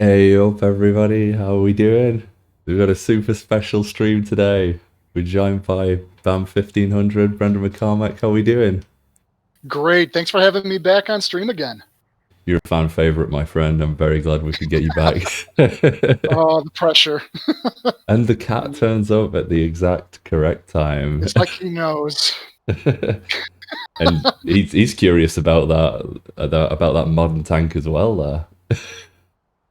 Hey up everybody, how are we doing? We've got a super special stream today. We're joined by Bam1500, Brendan McCormack. How are we doing? Great. Thanks for having me back on stream again. You're a fan favorite, my friend. I'm very glad we could get you back. Oh, the pressure. And the cat turns up at the exact correct time. It's like he knows. And he's curious about that modern tank as well there.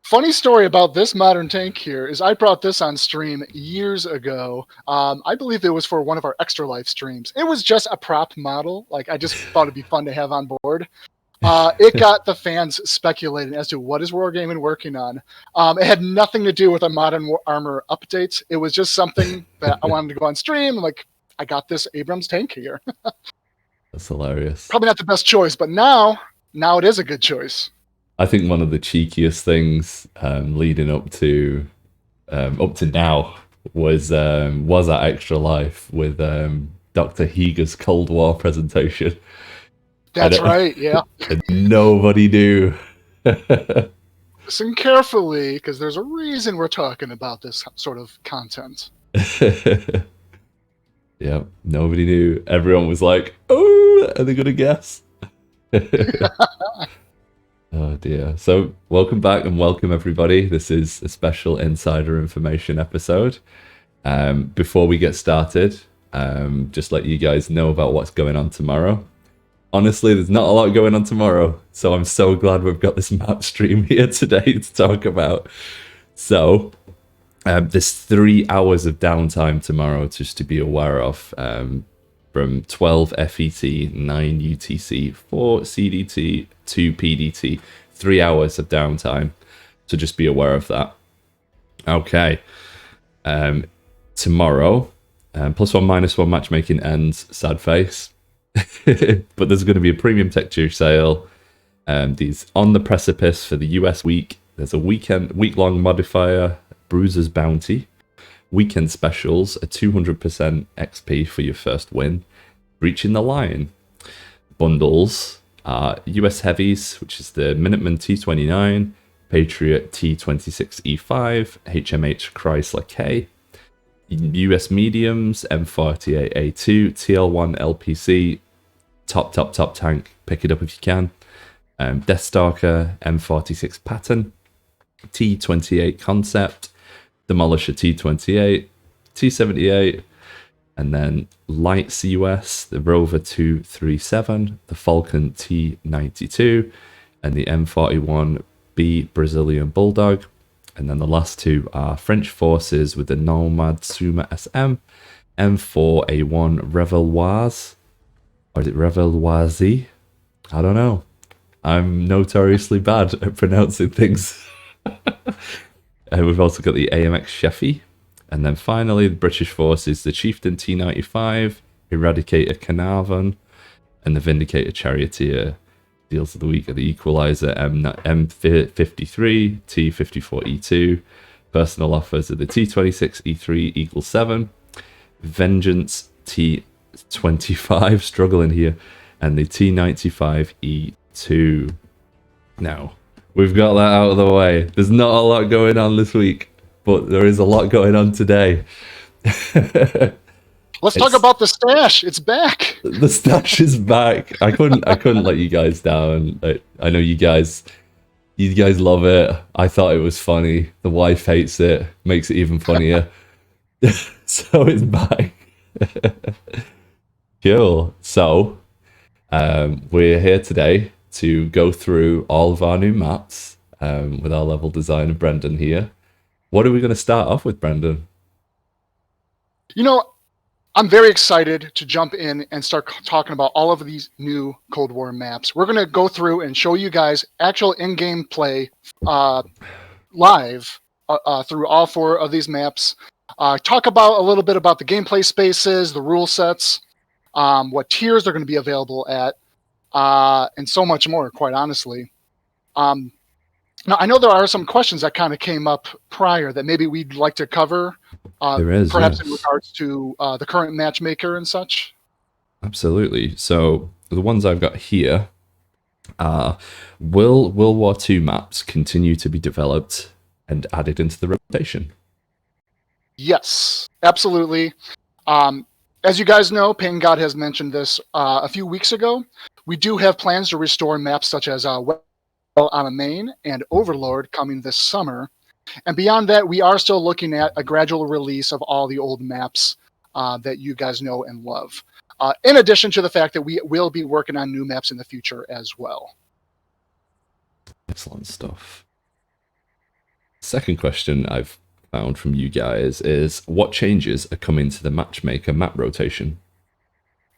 Funny story about this modern tank here is I brought this on stream years ago. I believe it was for one of our Extra Life streams. It was just a prop model. Like, I just thought it'd be fun to have on board. It got the fans speculating as to what is Wargaming working on. It had nothing to do with a Modern Armor update. It was just something that I wanted to go on stream. I'm like, I got this Abrams tank here. That's hilarious. Probably not the best choice, but now it is a good choice. I think one of the cheekiest things leading up to now was that Extra Life with Dr. Higa's Cold War presentation. That's right, yeah. And nobody knew. Listen carefully, because there's a reason we're talking about this sort of content. Yeah, nobody knew. Everyone was like, "Oh, are they gonna guess?" Oh dear. So, welcome back and welcome everybody. This is a special insider information episode. Before we get started, just let you guys know about what's going on tomorrow. Honestly, there's not a lot going on tomorrow, so I'm so glad we've got this map stream here today to talk about. So, there's 3 hours of downtime tomorrow just to be aware of. From 12 FET, 9 UTC, 4 CDT, 2 PDT, 3 hours of downtime. So just be aware of that. Okay. Tomorrow, +1 -1 matchmaking ends, sad face. But there's going to be a premium tech tier sale. These on the precipice for the US week. There's a week-long modifier, Bruiser's Bounty. Weekend specials, a 200% XP for your first win. Reaching the line. Bundles are US Heavies, which is the Minuteman T29, Patriot T26E5, HMH Chrysler K. US Mediums, M48A2, TL1 LPC, top tank, pick it up if you can. Deathstalker, M46 Pattern, T28 Concept, Demolisher T28, T78, and then Light CUS, the Rover 237, the Falcon T92, and the M41B Brazilian Bulldog. And then the last two are French Forces with the Nomad Suma SM, M4A1 Reveloise, or is it Reveloise? I don't know. I'm notoriously bad at pronouncing things. And we've also got the AMX Sheffy. And then finally, the British Forces, the Chieftain T95, Eradicator Carnarvon, and the Vindicator Charioteer. Deals of the week are the Equalizer M53, T54E2. Personal offers are the T26E3 Eagle 7, Vengeance T25, struggling here, and the T95E2. Now, we've got that out of the way. There's not a lot going on this week, but there is a lot going on today. Let's talk about the stash. It's back. The stash is back. I couldn't let you guys down. I know you guys love it. I thought it was funny. The wife hates it. Makes it even funnier. So it's back. Cool. So we're here today to go through all of our new maps with our level designer Brendan here. What are we going to start off with, Brendan? You know, I'm very excited to jump in and start talking about all of these new Cold War maps. We're going to go through and show you guys actual in-game play live through all 4 of these maps. Talk about a little bit about the gameplay spaces, the rule sets, what tiers they're going to be available at, and so much more, quite honestly. Now, I know there are some questions that kind of came up prior that maybe we'd like to cover, There is, perhaps yes. in regards to the current matchmaker and such. Absolutely. So the ones I've got here are: will World War II maps continue to be developed? and added into the rotation. Yes, absolutely. As you guys know, Pain God has mentioned this a few weeks ago. We do have plans to restore maps such as Well on a Main and Overlord coming this summer. And beyond that, we are still looking at a gradual release of all the old maps that you guys know and love. In addition to the fact that we will be working on new maps in the future as well. Excellent stuff. Second question I've found from you guys is, what changes are coming to the Matchmaker map rotation?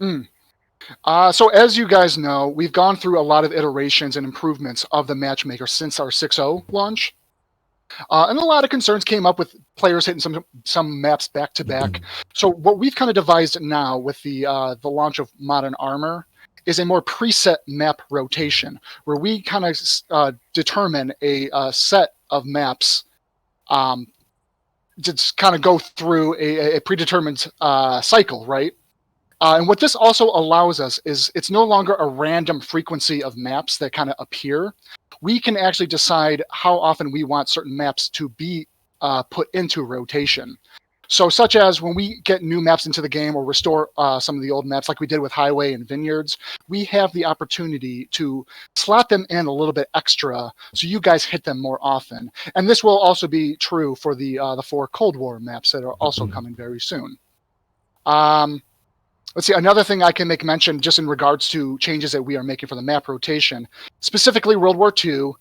So as you guys know, we've gone through a lot of iterations and improvements of the Matchmaker since our 6.0 launch. And a lot of concerns came up with players hitting some maps back to back. So what we've kind of devised now with the launch of Modern Armor is a more preset map rotation, where we kind of determine a set of maps to kind of go through a predetermined cycle, right? And what this also allows us is it's no longer a random frequency of maps that kind of appear. We can actually decide how often we want certain maps to be put into rotation. So such as when we get new maps into the game or restore some of the old maps like we did with Highway and Vineyards, we have the opportunity to slot them in a little bit extra so you guys hit them more often. And this will also be true for the 4 Cold War maps that are also coming very soon. Let's see, another thing I can make mention just in regards to changes that we are making for the map rotation, specifically World War II.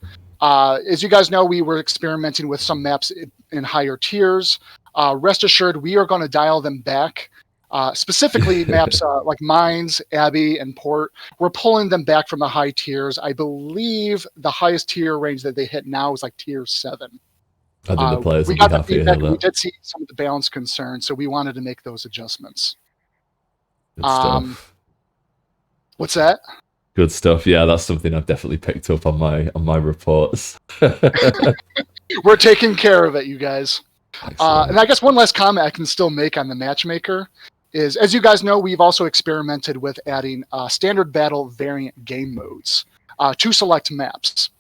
As you guys know, we were experimenting with some maps in higher tiers. Rest assured, we are going to dial them back. Specifically, maps like Mines, Abbey, and Port, we're pulling them back from the high tiers. I believe the highest tier range that they hit now is like tier 7. I think the players we will got be the happy to feedback. hear that. We did see some of the balance concerns, so we wanted to make those adjustments. Good stuff. What's that? Good stuff. Yeah, that's something I've definitely picked up on my reports. We're taking care of it, you guys. Excellent. And I guess one last comment I can still make on the Matchmaker is, as you guys know, we've also experimented with adding standard battle variant game modes to select maps.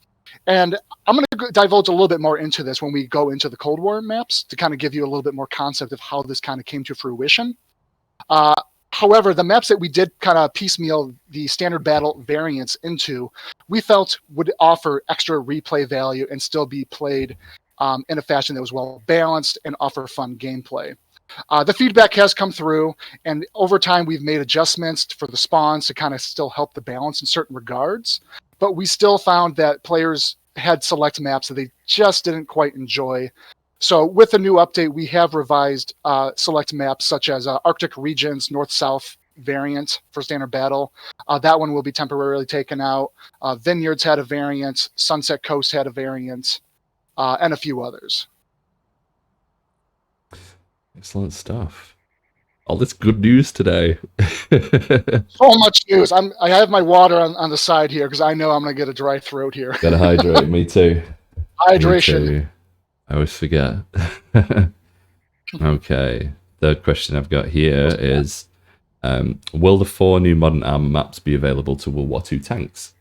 And I'm going to divulge a little bit more into this when we go into the Cold War maps to kind of give you a little bit more concept of how this kind of came to fruition. However, the maps that we did kind of piecemeal the standard battle variants into, we felt would offer extra replay value and still be played in a fashion that was well balanced and offer fun gameplay. The feedback has come through, and over time we've made adjustments for the spawns to kind of still help the balance in certain regards, but we still found that players had select maps that they just didn't quite enjoy. So with the new update, we have revised select maps such as Arctic Regions North-South variant for standard battle. That one will be temporarily taken out. Vineyards had a variant. Sunset Coast had a variant. And a few others. Excellent stuff. All this good news today. So much news. I have my water on the side here because I know I'm going to get a dry throat here. Gotta hydrate. Me too. Hydration. Me too. I always forget. Okay. Third question I've got here is, will the 4 new modern armor maps be available to World War II tanks?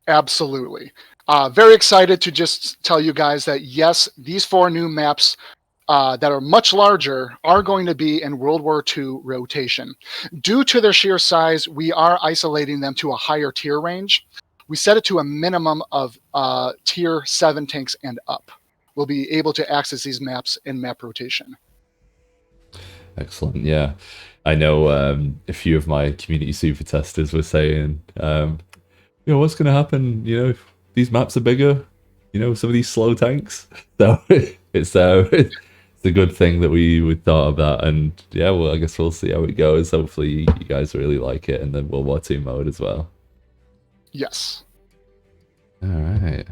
Absolutely. Very excited to just tell you guys that yes, these 4 new maps that are much larger are going to be in World War II rotation. Due to their sheer size, we are isolating them to a higher tier range. We set it to a minimum of tier 7 tanks and up. We'll be able to access these maps in map rotation. Excellent. Yeah. I know a few of my community super testers were saying, what's going to happen, if these maps are bigger, some of these slow tanks. So it's a good thing that we thought of that. And yeah, well, I guess we'll see how it goes. Hopefully you guys really like it in the World War II mode as well. Yes. All right.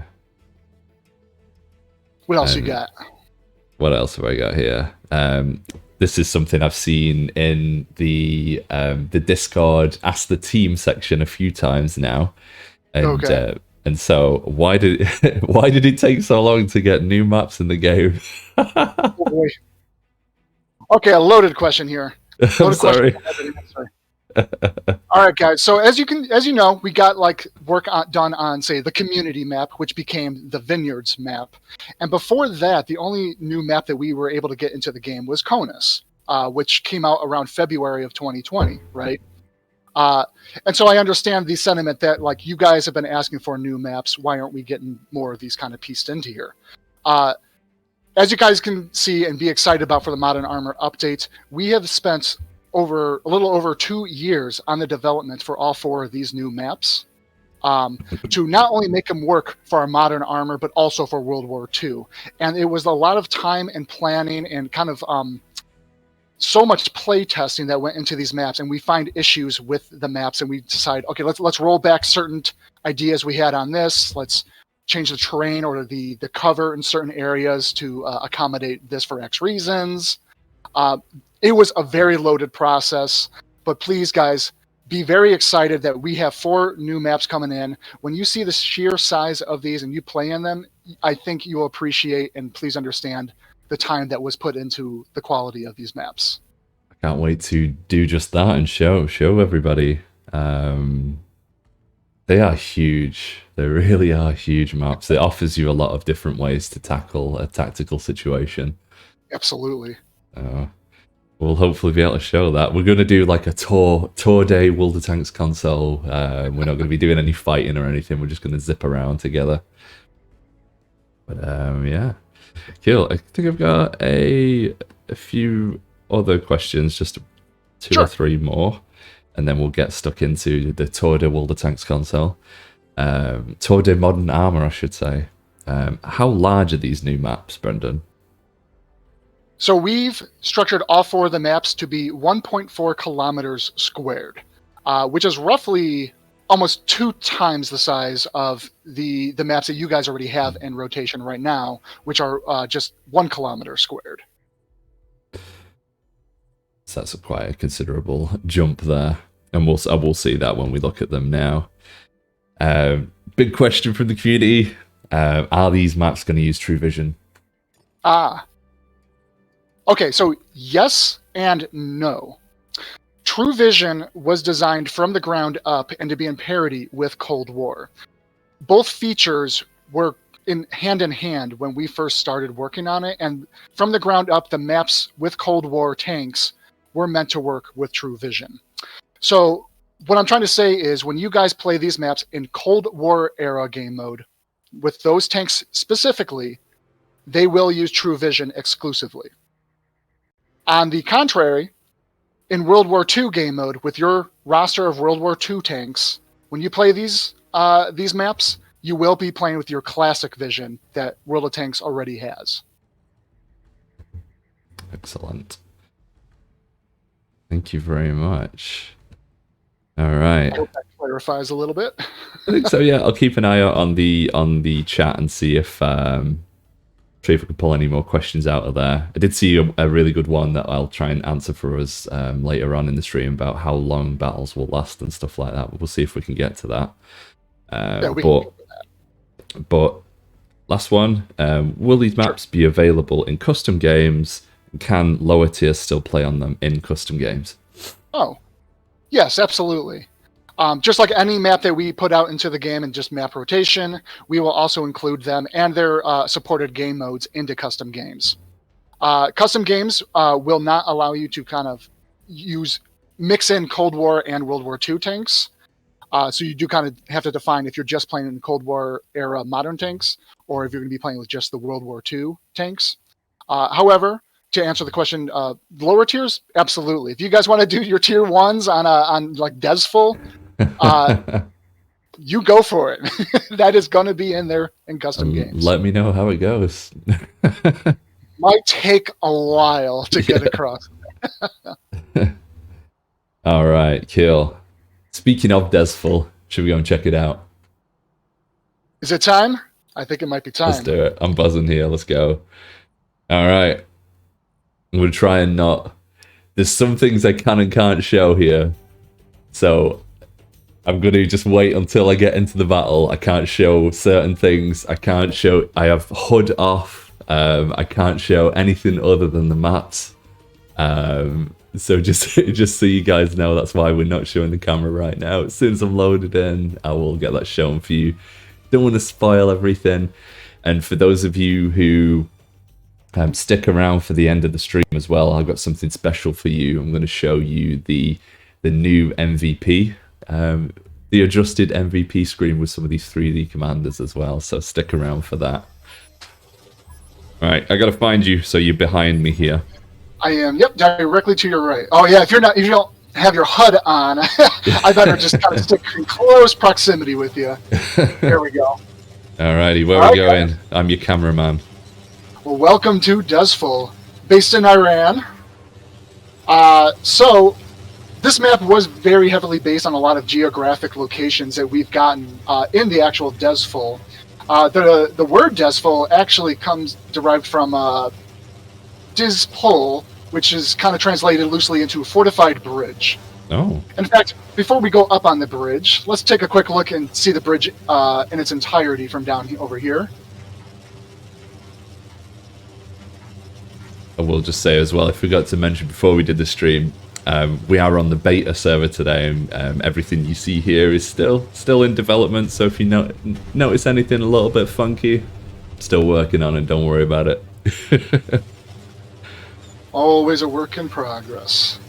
What else you got? What else have I got here? This is something I've seen in the Discord Ask the Team section a few times now. And, okay. And so why did it take so long to get new maps in the game? Oh boy. Okay, a loaded question here. I'm sorry. All right, guys. So as you know, we got like done on, say, the community map, which became the Vineyards map. And before that, the only new map that we were able to get into the game was Conus, which came out around February of 2020, right? And so I understand the sentiment that, like, you guys have been asking for new maps. Why aren't we getting more of these kind of pieced into here? As you guys can see and be excited about for the Modern Armor update, we have spent a little over 2 years on the development for all 4 of these new maps, to not only make them work for our Modern Armor, but also for World War II. And it was a lot of time and planning and kind of so much play testing that went into these maps, and we find issues with the maps, and we decide, okay, let's roll back certain ideas we had on this. Let's change the terrain or the cover in certain areas to accommodate this for X reasons. It was a very loaded process, but please, guys, be very excited that we have 4 new maps coming in. When you see the sheer size of these and you play in them, I think you will appreciate and please understand the time that was put into the quality of these maps. I can't wait to do just that and show everybody. They are huge. They really are huge maps. It offers you a lot of different ways to tackle a tactical situation. Absolutely. We'll hopefully be able to show that. We're going to do like a tour day World of Tanks console. We're not going to be doing any fighting or anything. We're just going to zip around together. But yeah. Cool. I think I've got a few other questions, just 2 or 3 more, and then we'll get stuck into the Tour de World of Tanks console. Tour de Modern Armor, I should say. How large are these new maps, Brendan? So we've structured all 4 of the maps to be 1.4 kilometers squared, which is roughly almost 2 times the size of the maps that you guys already have in rotation right now, which are just 1 kilometer squared. So that's quite a considerable jump there, and we'll see that when we look at them now. Big question from the community: are these maps going to use True Vision? Okay, so yes and no. True Vision was designed from the ground up and to be in parity with Cold War. Both features were hand in hand when we first started working on it, and from the ground up, the maps with Cold War tanks were meant to work with True Vision. So what I'm trying to say is, when you guys play these maps in Cold War era game mode, with those tanks specifically, they will use True Vision exclusively. On the contrary, in World War II game mode, with your roster of World War II tanks, when you play these maps, you will be playing with your classic vision that World of Tanks already has. Excellent. Thank you very much. All right. I hope that clarifies a little bit. I think so. Yeah, I'll keep an eye out on the chat and see if we can pull any more questions out of there. I did see a really good one that I'll try and answer for us later on in the stream about how long battles will last and stuff like that. But we'll see if we can get to that. But last one, will these maps be available in custom games? Can lower tiers still play on them in custom games? Oh, yes, absolutely. Just like any map that we put out into the game and just map rotation, we will also include them and their supported game modes into custom games. Custom games will not allow you to kind of mix in Cold War and World War II tanks. So you do kind of have to define if you're just playing in Cold War era modern tanks, or if you're going to be playing with just the World War II tanks. However, to answer the question, lower tiers, absolutely. If you guys want to do your tier 1s on like Desful, you go for it. That is going to be in there in custom games. Let me know how it goes. Might take a while to get across. All right, cool. Speaking of Desful, should we go and check it out? Is it time? I think it might be time. Let's do it. I'm buzzing here. Let's go. All right. I'm going to try and not... There's some things I can and can't show here. So I'm going to just wait until I get into the battle. I can't show certain things. I can't show... I have HUD off. I can't show anything other than the maps. So just so you guys know, that's why we're not showing the camera right now. As soon as I'm loaded in, I will get that shown for you. Don't want to spoil everything. And for those of you who stick around for the end of the stream as well, I've got something special for you. I'm going to show you the new MVP, the adjusted MVP screen with some of these 3D commanders as well. So stick around for that. All right, I got to find you. So you're behind me here. I am. Yep, directly to your right. Oh yeah, if you don't have your HUD on, I better just kind of stick in close proximity with you. There we go. Alrighty, where are we going? Guys. I'm your cameraman. Well, welcome to Dezful, based in Iran. So this map was very heavily based on a lot of geographic locations that we've gotten in the actual Dezful. The word Dezful actually comes derived from Dizpol, which is kind of translated loosely into fortified bridge. Oh. In fact, before we go up on the bridge, let's take a quick look and see the bridge in its entirety from down over here. I will just say as well, I forgot to mention before we did the stream, we are on the beta server today, and everything you see here is still in development. So if you notice anything a little bit funky, still working on it. Don't worry about it. Always a work in progress.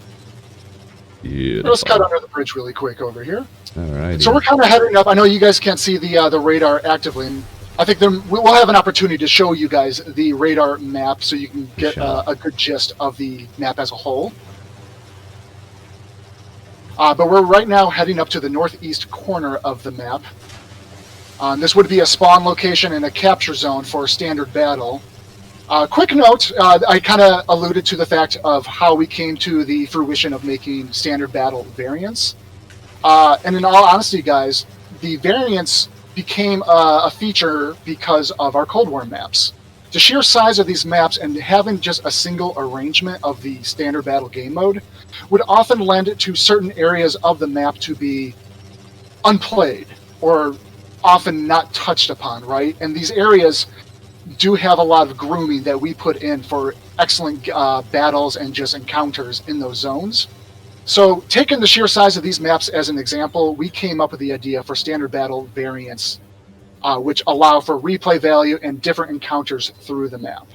Beautiful. Let's cut under the bridge really quick over here. All right. So we're kind of heading up. I know you guys can't see the radar actively. And I think we'll have an opportunity to show you guys the radar map so you can get a good gist of the map as a whole. But we're right now heading up to the northeast corner of the map. This would be a spawn location and a capture zone for standard battle. Quick note, I kind of alluded to the fact of how we came to the fruition of making standard battle variants. And in all honesty, guys, the variants became a feature because of our Cold War maps. The sheer size of these maps and having just a single arrangement of the standard battle game mode would often lend it to certain areas of the map to be unplayed or often not touched upon, right? And these areas do have a lot of grooming that we put in for excellent battles and just encounters in those zones. So taking the sheer size of these maps as an example, we came up with the idea for standard battle variants, which allow for replay value and different encounters through the map.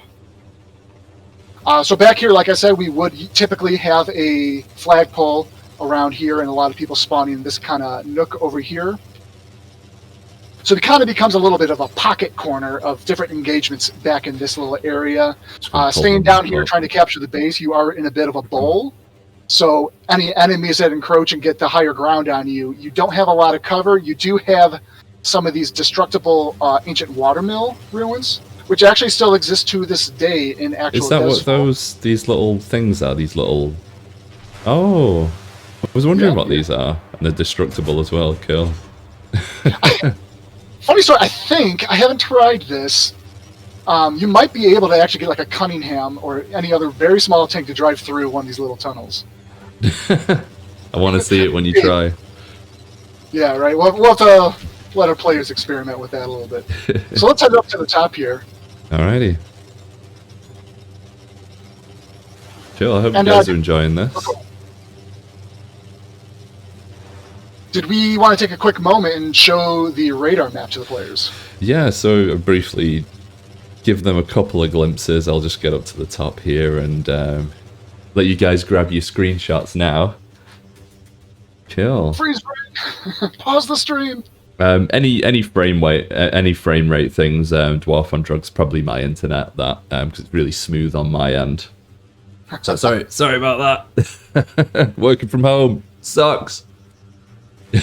So back here, like I said, we would typically have a flagpole around here and a lot of people spawning in this kind of nook over here. So it kind of becomes a little bit of a pocket corner of different engagements back in this little area. Staying down here trying to capture the base, you are in a bit of a bowl. So any enemies that encroach and get the higher ground on you, you don't have a lot of cover. You do have some of these destructible ancient watermill ruins, which actually still exist to this day in actual. Is that what these little things are? These little... Oh, I was wondering what these are. And they're destructible as well, cool. Funny story, I think, I haven't tried this, you might be able to actually get like a Cunningham or any other very small tank to drive through one of these little tunnels. I want to see it when you try. Yeah, right. We'll have to let our players experiment with that a little bit. So let's head up to the top here. Alrighty. Chill, I hope you guys are enjoying this. Okay. Did we want to take a quick moment and show the radar map to the players? Yeah, so briefly give them a couple of glimpses. I'll just get up to the top here and let you guys grab your screenshots now. Chill. Freeze frame. Pause the stream. Any frame rate things, Dwarf on Drugs, probably my internet, that because it's really smooth on my end. So sorry about that. Working from home sucks.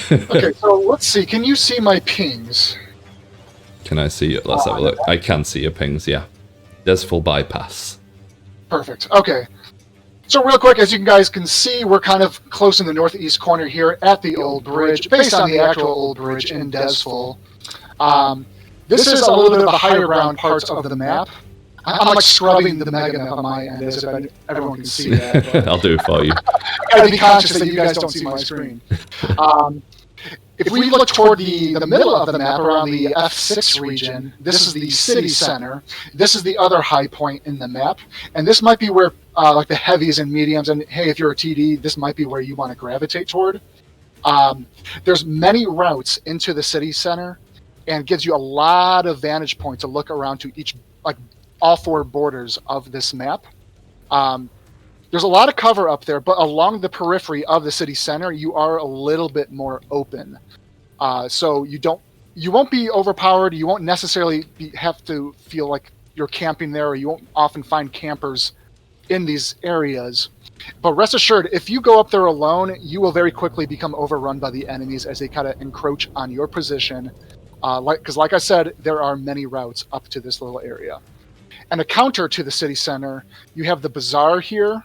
Okay, so let's see. Can you see my pings? Can I see it? Let's have a look. I can see your pings, yeah. There's full bypass. Perfect. Okay. So real quick, as you guys can see, we're kind of close in the northeast corner here at the old bridge, based on the actual old bridge in Dezful. This is a little bit of the higher ground parts of the map. I'm like scrubbing the mega map on my end as if everyone can see that. I'll do it for you. I gotta be conscious that you guys don't see my screen. if we look toward the middle of the map around the F6 region, this is the city center. This is the other high point in the map. And this might be where like the heavies and mediums, and hey, if you're a TD, this might be where you want to gravitate toward. There's many routes into the city center and gives you a lot of vantage points to look around to each, like all four borders of this map. There's a lot of cover up there, but along the periphery of the city center, you are a little bit more open. So you won't be overpowered. You won't necessarily have to feel like you're camping there, or you won't often find campers in these areas. But rest assured, if you go up there alone, you will very quickly become overrun by the enemies as they kind of encroach on your position. Because like I said, there are many routes up to this little area. And a counter to the city center, you have the bazaar here,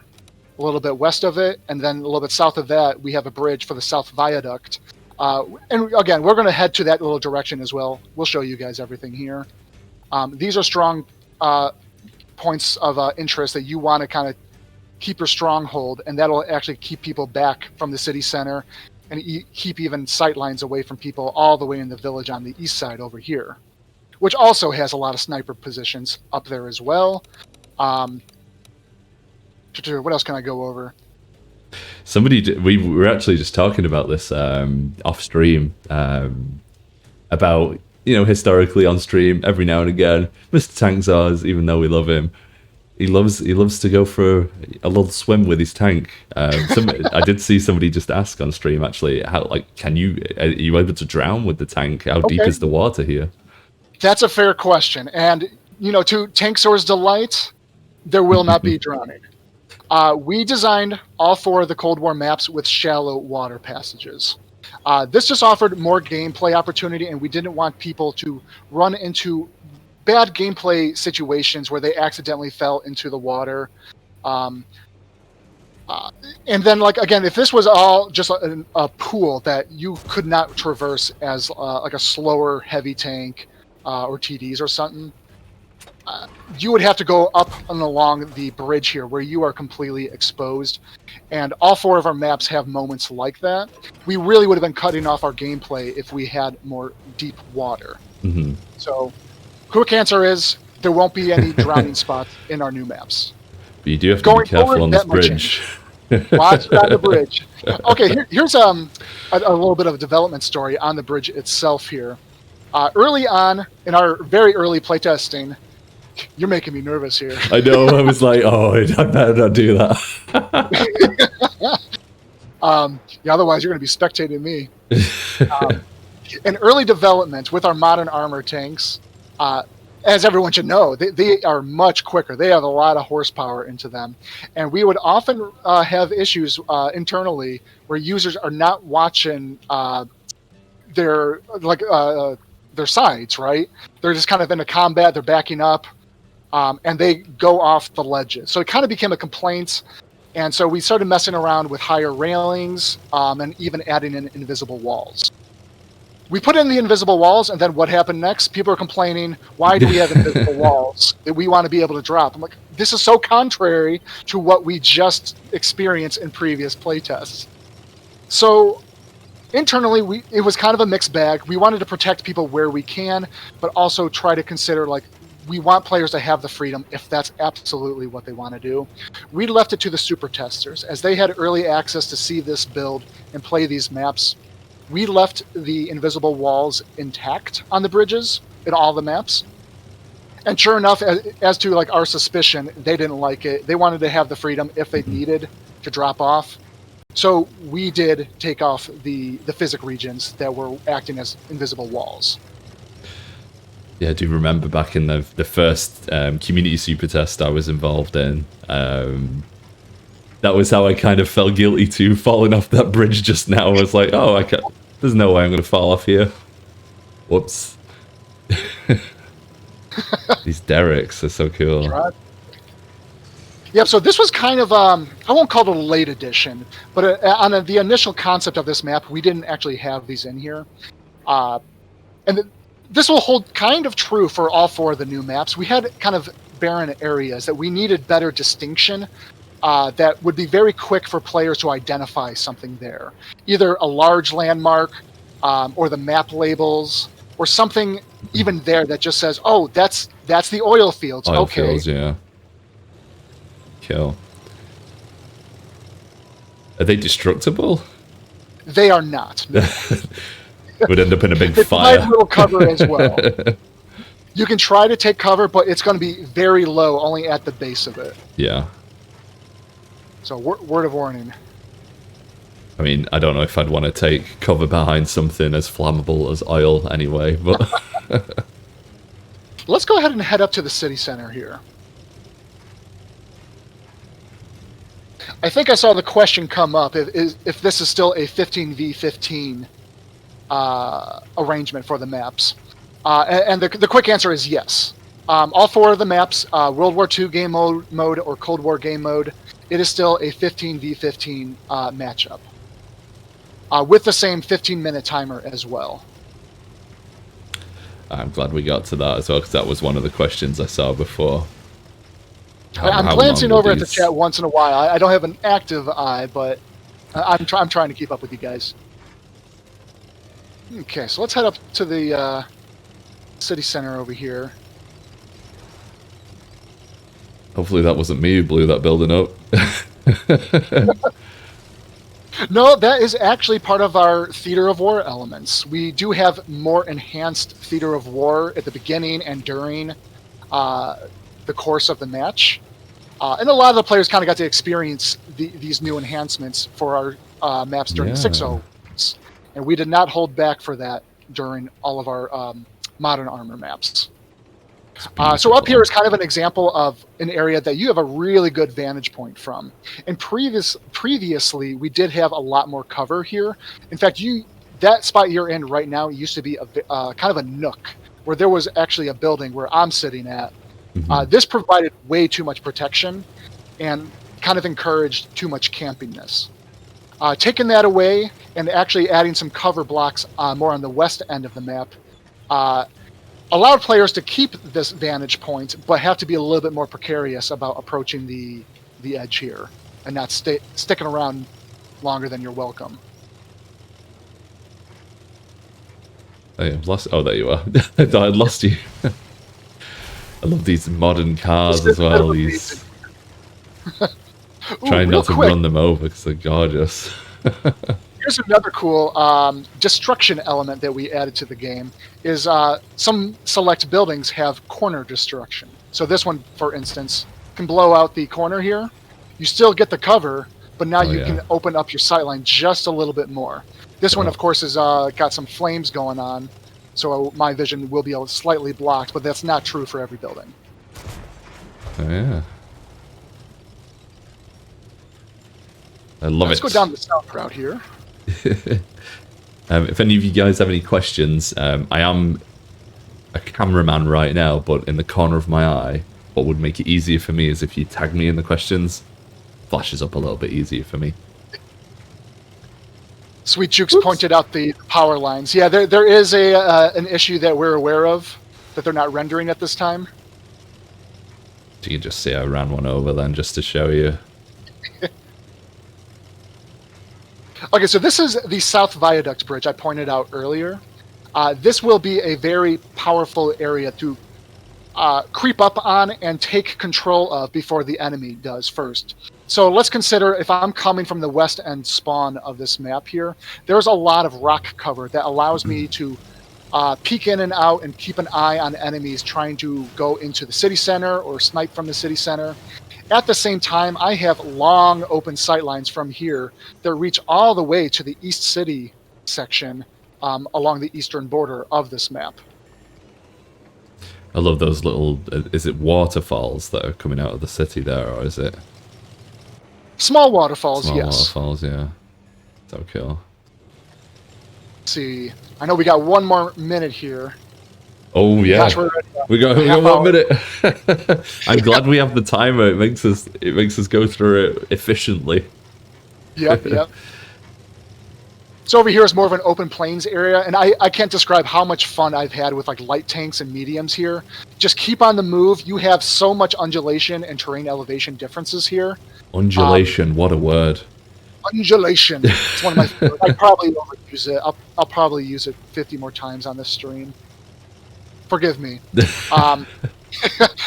a little bit west of it, and then a little bit south of that, we have a bridge for the South Viaduct. And again, we're going to head to that little direction as well. We'll show you guys everything here. These are strong points of interest that you want to kind of keep your stronghold, and that'll actually keep people back from the city center and keep even sight lines away from people all the way in the village on the east side over here, which also has a lot of sniper positions up there as well. What else can I go over? We were actually just talking about this off stream, about, historically on stream every now and again, Mr. Tankzars, even though we love him, he loves to go for a little swim with his tank. I did see somebody just ask on stream actually, how are you able to drown with the tank? How deep is the water here? That's a fair question, and to Tankzar's delight, there will not be drowning. We designed all four of the Cold War maps with shallow water passages. This just offered more gameplay opportunity, and we didn't want people to run into bad gameplay situations where they accidentally fell into the water. And then, again, if this was all just a pool that you could not traverse as like a slower heavy tank or TDs or something, you would have to go up and along the bridge here where you are completely exposed. And all four of our maps have moments like that. We really would have been cutting off our gameplay if we had more deep water. Mm-hmm. So, quick answer is there won't be any drowning spots in our new maps. But you do have to be careful on this bridge. Watch on the bridge. Okay, here's a little bit of a development story on the bridge itself here. Early on, in our very early playtesting, you're making me nervous here. I know, I was like, I better not do that. Otherwise you're going to be spectating me. In early development with our modern armor tanks, as everyone should know, they are much quicker. They have a lot of horsepower into them. And we would often have issues internally where users are not watching their sides, right? They're just kind of in a combat, they're backing up, and they go off the ledges. So it kind of became a complaint. And so we started messing around with higher railings and even adding in invisible walls. We put in the invisible walls, and then what happened next? People are complaining, why do we have invisible walls that we want to be able to drop? I'm like, this is so contrary to what we just experienced in previous playtests. So internally, it was kind of a mixed bag. We wanted to protect people where we can, but also try to consider, we want players to have the freedom if that's absolutely what they want to do. We left it to the super testers, as they had early access to see this build and play these maps. We left the invisible walls intact on the bridges in all the maps. And sure enough, as to our suspicion, they didn't like it. They wanted to have the freedom if they needed to drop off. So we did take off the physic regions that were acting as invisible walls. Yeah, I do remember back in the first community super test I was involved in. That was how I kind of felt guilty to falling off that bridge just now. I was like, there's no way I'm going to fall off here. Whoops. These derricks are so cool. Right. Yep, so this was kind of, I won't call it a late edition, but on the initial concept of this map, we didn't actually have these in here. This will hold kind of true for all four of the new maps. We had kind of barren areas that we needed better distinction that would be very quick for players to identify something there. Either a large landmark, or the map labels, or something even there that just says, "Oh, that's the oil fields." Oil okay, fields, yeah. Cool. Are they destructible? they are not. Would end up in a big They fire. provide little cover as well. You can try to take cover, but it's going to be very low, only at the base of it. Yeah. So, word of warning. I mean, I don't know if I'd want to take cover behind something as flammable as oil anyway, but... Let's go ahead and head up to the city center here. I think I saw the question come up if this is still a 15v15 arrangement for the maps. And the quick answer is yes. All 4 of the maps, World War II game mode or Cold War game mode, it is still a 15v15 matchup. With the same 15-minute timer as well. I'm glad we got to that as well, because that was one of the questions I saw before. I'm glancing over at the chat once in a while. I don't have an active eye, but I'm trying to keep up with you guys. Okay, so let's head up to the city center over here. Hopefully that wasn't me who blew that building up. No, that is actually part of our Theater of War elements. We do have more enhanced Theater of War at the beginning and during the course of the match. And a lot of the players kind of got to experience these new enhancements for our maps during the 6.0. And we did not hold back for that during all of our modern armor maps. So up here is kind of an example of an area that you have a really good vantage point from. And previously, we did have a lot more cover here. In fact, that spot you're in right now used to be a kind of a nook where there was actually a building where I'm sitting at. Mm-hmm. This provided way too much protection and kind of encouraged too much campiness. Taking that away and actually adding some cover blocks more on the west end of the map allowed players to keep this vantage point, but have to be a little bit more precarious about approaching the edge here and not sticking around longer than you're welcome. Oh, yeah, oh, there you are. I thought I'd lost you. I love these modern cars as well. These trying not to run them over because they're gorgeous. Here's another cool destruction element that we added to the game is some select buildings have corner destruction. So this one, for instance, can blow out the corner here. You still get the cover, but now you can open up your sightline just a little bit more. This one, of course, has got some flames going on, so my vision will be slightly blocked, but that's not true for every building. Oh, yeah. I love it. Let's go down the south route here. If any of you guys have any questions, I am a cameraman right now, but in the corner of my eye, what would make it easier for me is if you tag me in the questions. Flashes up a little bit easier for me. Sweet Jukes pointed out the power lines. Yeah, there is an issue that we're aware of that they're not rendering at this time. You can just see I ran one over then just to show you. Okay, so this is the South Viaduct Bridge I pointed out earlier. This will be a very powerful area to creep up on and take control of before the enemy does first. So let's consider if I'm coming from the west end spawn of this map here, there's a lot of rock cover that allows me to peek in and out and keep an eye on enemies trying to go into the city center or snipe from the city center. At the same time, I have long open sight lines from here that reach all the way to the East City section along the eastern border of this map. I love those little, is it waterfalls that are coming out of the city there, or is it? Small waterfalls, Small yes. Waterfalls, yeah. So cool. Let's see. I know we got one more minute here. Oh yeah, Gosh, we got 1 minute. I'm glad we have the timer. It makes us go through it efficiently. Yep. So over here is more of an open plains area, and I can't describe how much fun I've had with like light tanks and mediums here. Just keep on the move. You have so much undulation and terrain elevation differences here. Undulation, what a word. Undulation. It's one of my favorites. I probably overuse it. I'll probably use it 50 more times on this stream. Forgive me.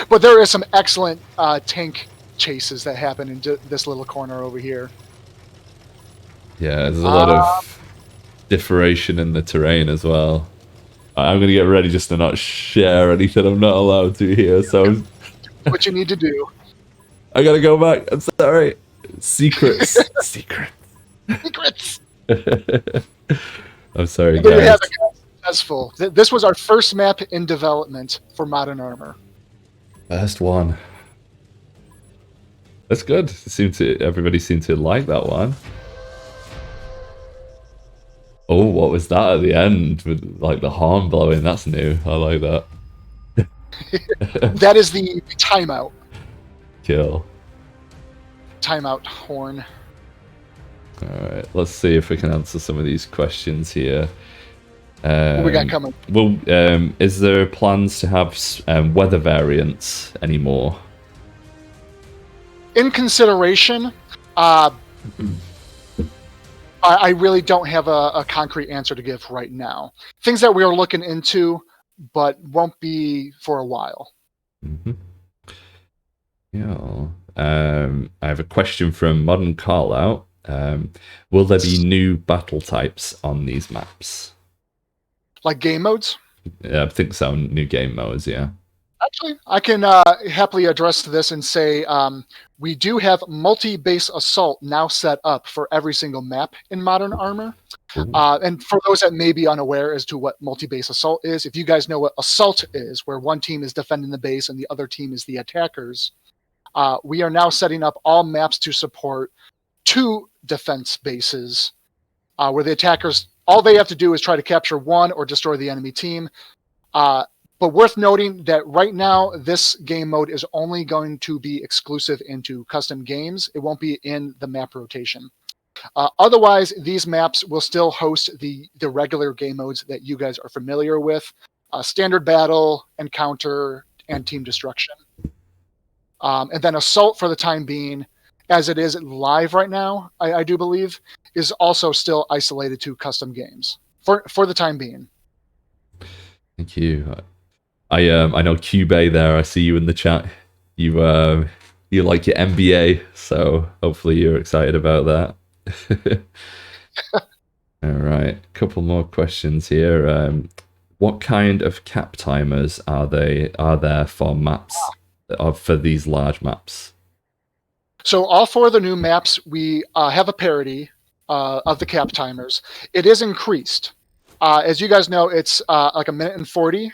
But there is some excellent tank chases that happen in this little corner over here. Yeah, there's a lot of differentiation in the terrain as well. I'm going to get ready just to not share anything I'm not allowed to here, so... What you need to do. I gotta go back. I'm sorry. Secrets. Secrets. I'm sorry, There you guys. have it, guys. Successful. This was our first map in development for Modern Armor. First one. That's good. Everybody seemed to like that one. Oh, what was that at the end with like the horn blowing? That's new. I like that. That is the timeout. Kill. Timeout horn. Alright, let's see if we can answer some of these questions here. What we got coming? Well, is there plans to have weather variants anymore? In consideration, I really don't have a concrete answer to give right now. Things that we are looking into, but won't be for a while. Mm-hmm. Yeah. I have a question from Modern Callout. Will there be new battle types on these maps? Like game modes? Yeah, I think so. New game modes, yeah. Actually, I can happily address this and say we do have multi-base assault now set up for every single map in Modern Armor. And for those that may be unaware as to what multi-base assault is, if you guys know what assault is, where one team is defending the base and the other team is the attackers, we are now setting up all maps to support 2 defense bases, where the attackers, all they have to do is try to capture one or destroy the enemy team. But worth noting that right now, this game mode is only going to be exclusive into custom games. It won't be in the map rotation. Otherwise, these maps will still host the regular game modes that you guys are familiar with. Standard battle, encounter, and team destruction. And then assault for the time being, as it is live right now, I do believe, is also still isolated to custom games for the time being. Thank you. I know Cubey there. I see you in the chat. You like your NBA, so hopefully you're excited about that. All right, a couple more questions here. What kind of cap timers are there for maps for these large maps? So all 4 of the new maps, we have a parity of the cap timers. It is increased. As you guys know, it's like 1:40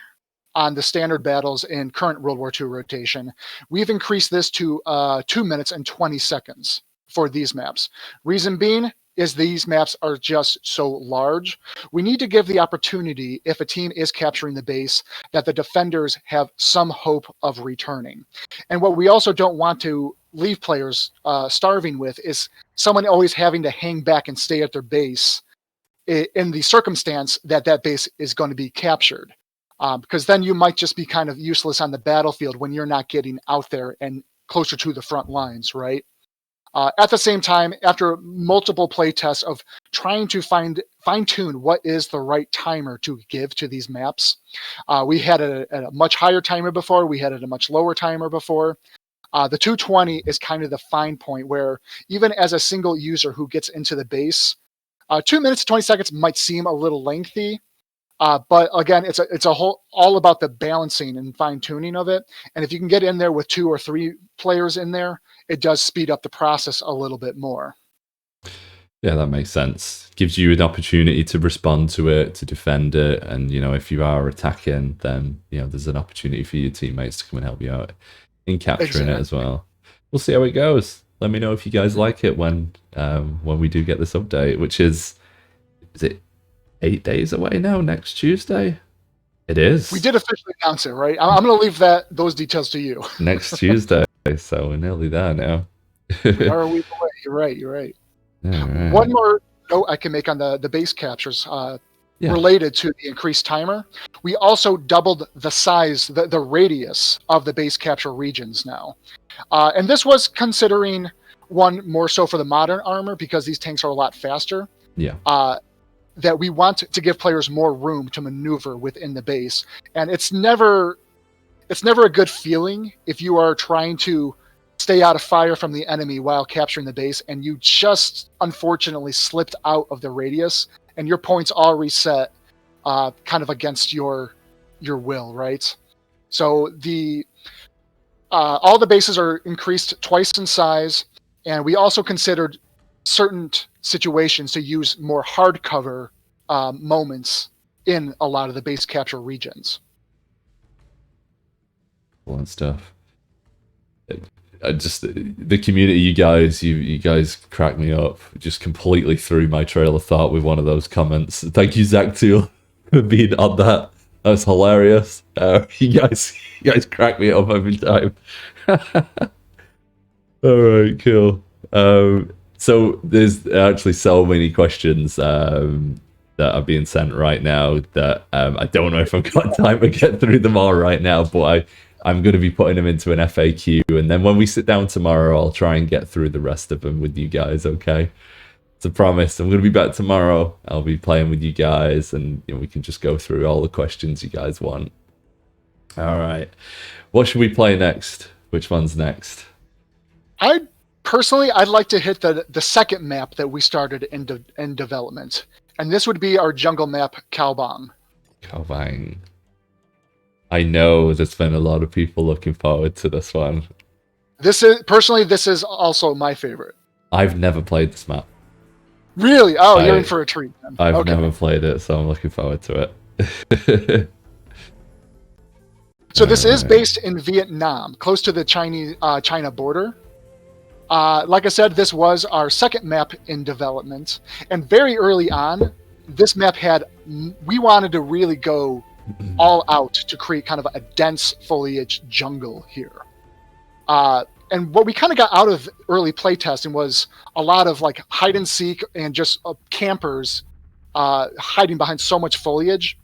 on the standard battles in current World War II rotation. We've increased this to 2 minutes and 20 seconds for these maps. Reason being is these maps are just so large. We need to give the opportunity, if a team is capturing the base, that the defenders have some hope of returning. And what we also don't want to leave players starving with is someone always having to hang back and stay at their base in the circumstance that that base is going to be captured. Because then you might just be kind of useless on the battlefield when you're not getting out there and closer to the front lines, right? At the same time, after multiple play tests of trying to fine-tune what is the right timer to give to these maps, we had a much higher timer before, we had a much lower timer before. The 220 is kind of the fine point where even as a single user who gets into the base, 2 minutes and 20 seconds might seem a little lengthy. But again, it's all about the balancing and fine tuning of it. And if you can get in there with 2 or 3 players in there, it does speed up the process a little bit more. Yeah, that makes sense. Gives you an opportunity to respond to it, to defend it, and if you are attacking, then there's an opportunity for your teammates to come and help you out in capturing it as well. We'll see how it goes. Let me know if you guys like it when we do get this update, which is it 8 days away now, next Tuesday? It is. We did officially announce it, right? I'm going to leave those details to you. Next Tuesday, so we're nearly there now. We are a week away. You're right. Right. One more note I can make on the base captures related to the increased timer. We also doubled the size, the radius of the base capture regions now. And this was considering one more so for the modern armor because these tanks are a lot faster. Yeah. That we want to give players more room to maneuver within the base, and it's never a good feeling if you are trying to stay out of fire from the enemy while capturing the base, and you just unfortunately slipped out of the radius, and your points all reset, kind of against your will, right? So all the bases are increased twice in size, and we also considered certain situations to use more hardcover moments in a lot of the base capture regions. All that stuff. Just the community, you guys crack me up. Just completely threw my trail of thought with one of those comments. Thank you, Zach Tool, for being on that. That's hilarious. You guys crack me up every time. All right, cool. So there's actually so many questions that are being sent right now that I don't know if I've got time to get through them all right now, but I'm going to be putting them into an FAQ, and then when we sit down tomorrow, I'll try and get through the rest of them with you guys, okay? It's a promise. I'm going to be back tomorrow. I'll be playing with you guys, and we can just go through all the questions you guys want. All right. What should we play next? Which one's next? I'd like to hit the second map that we started in development, and this would be our jungle map, Kalbang. Kalbang. I know there's been a lot of people looking forward to this one. This is also my favorite. I've never played this map. Really? Oh, you're in for a treat then. I've never played it, so I'm looking forward to it. So this is based in Vietnam, close to the China border. Like I said, this was our second map in development, and very early on, this map we wanted to really go all out to create kind of a dense foliage jungle here. And what we kind of got out of early playtesting was a lot of like hide and seek and just campers hiding behind so much foliage.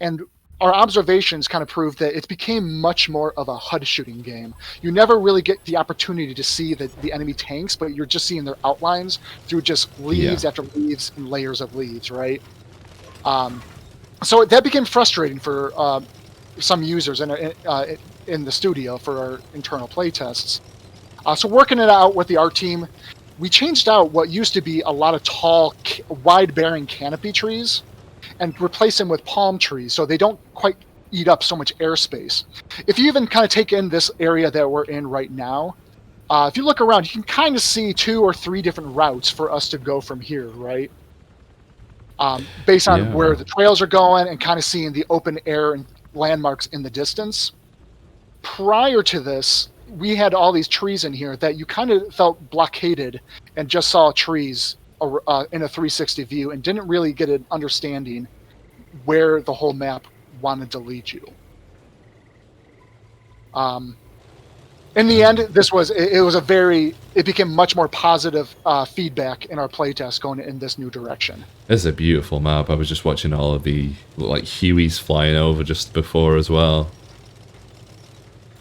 And our observations kind of proved that it became much more of a HUD shooting game. You never really get the opportunity to see the enemy tanks, but you're just seeing their outlines through just leaves after leaves and layers of leaves, right? So that became frustrating for some users in the studio for our internal playtests. So working it out with the art team, we changed out what used to be a lot of tall, wide-bearing canopy trees and replaced them with palm trees so they don't quite eat up so much airspace. If you even kind of take in this area that we're in right now, if you look around, you can kind of see 2 or 3 different routes for us to go from here, right? Based on where the trails are going and kind of seeing the open air and landmarks in the distance. Prior to this, we had all these trees in here that you kind of felt blockaded and just saw trees in a 360 view and didn't really get an understanding where the whole map wanted to lead you. In the end, it became much more positive feedback in our playtest going in this new direction. It's a beautiful map. I was just watching all of the Hueys flying over just before as well.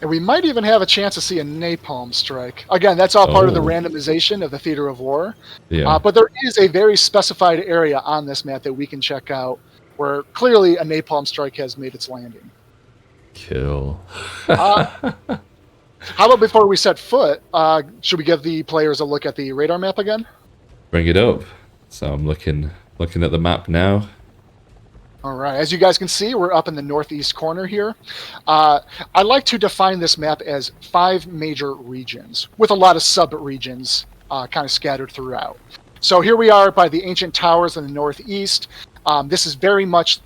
And we might even have a chance to see a napalm strike. Again, that's all part of the randomization of the Theater of War. Yeah. But there is a very specified area on this map that we can check out where clearly a napalm strike has made its landing. Cool. How about before we set foot, should we give the players a look at the radar map again? Bring it up. So I'm looking at the map now. All right, as you guys can see, we're up in the northeast corner here. I like to define this map as 5 major regions with a lot of sub-regions kind of scattered throughout. So here we are by the ancient towers in the northeast. This is very much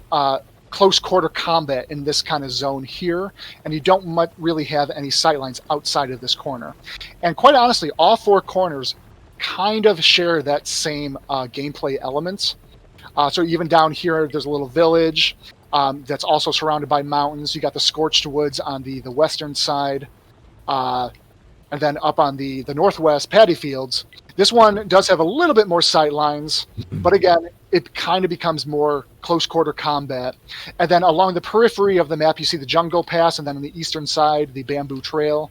close quarter combat in this kind of zone here, and you don't really have any sightlines outside of this corner. And quite honestly, all 4 corners kind of share that same gameplay elements. So even down here, there's a little village that's also surrounded by mountains. You got the scorched woods on the western side, and then up on the northwest, paddy fields. This one does have a little bit more sight lines, but again, it kind of becomes more close quarter combat. And then along the periphery of the map, you see the jungle pass, and then on the eastern side, the bamboo trail.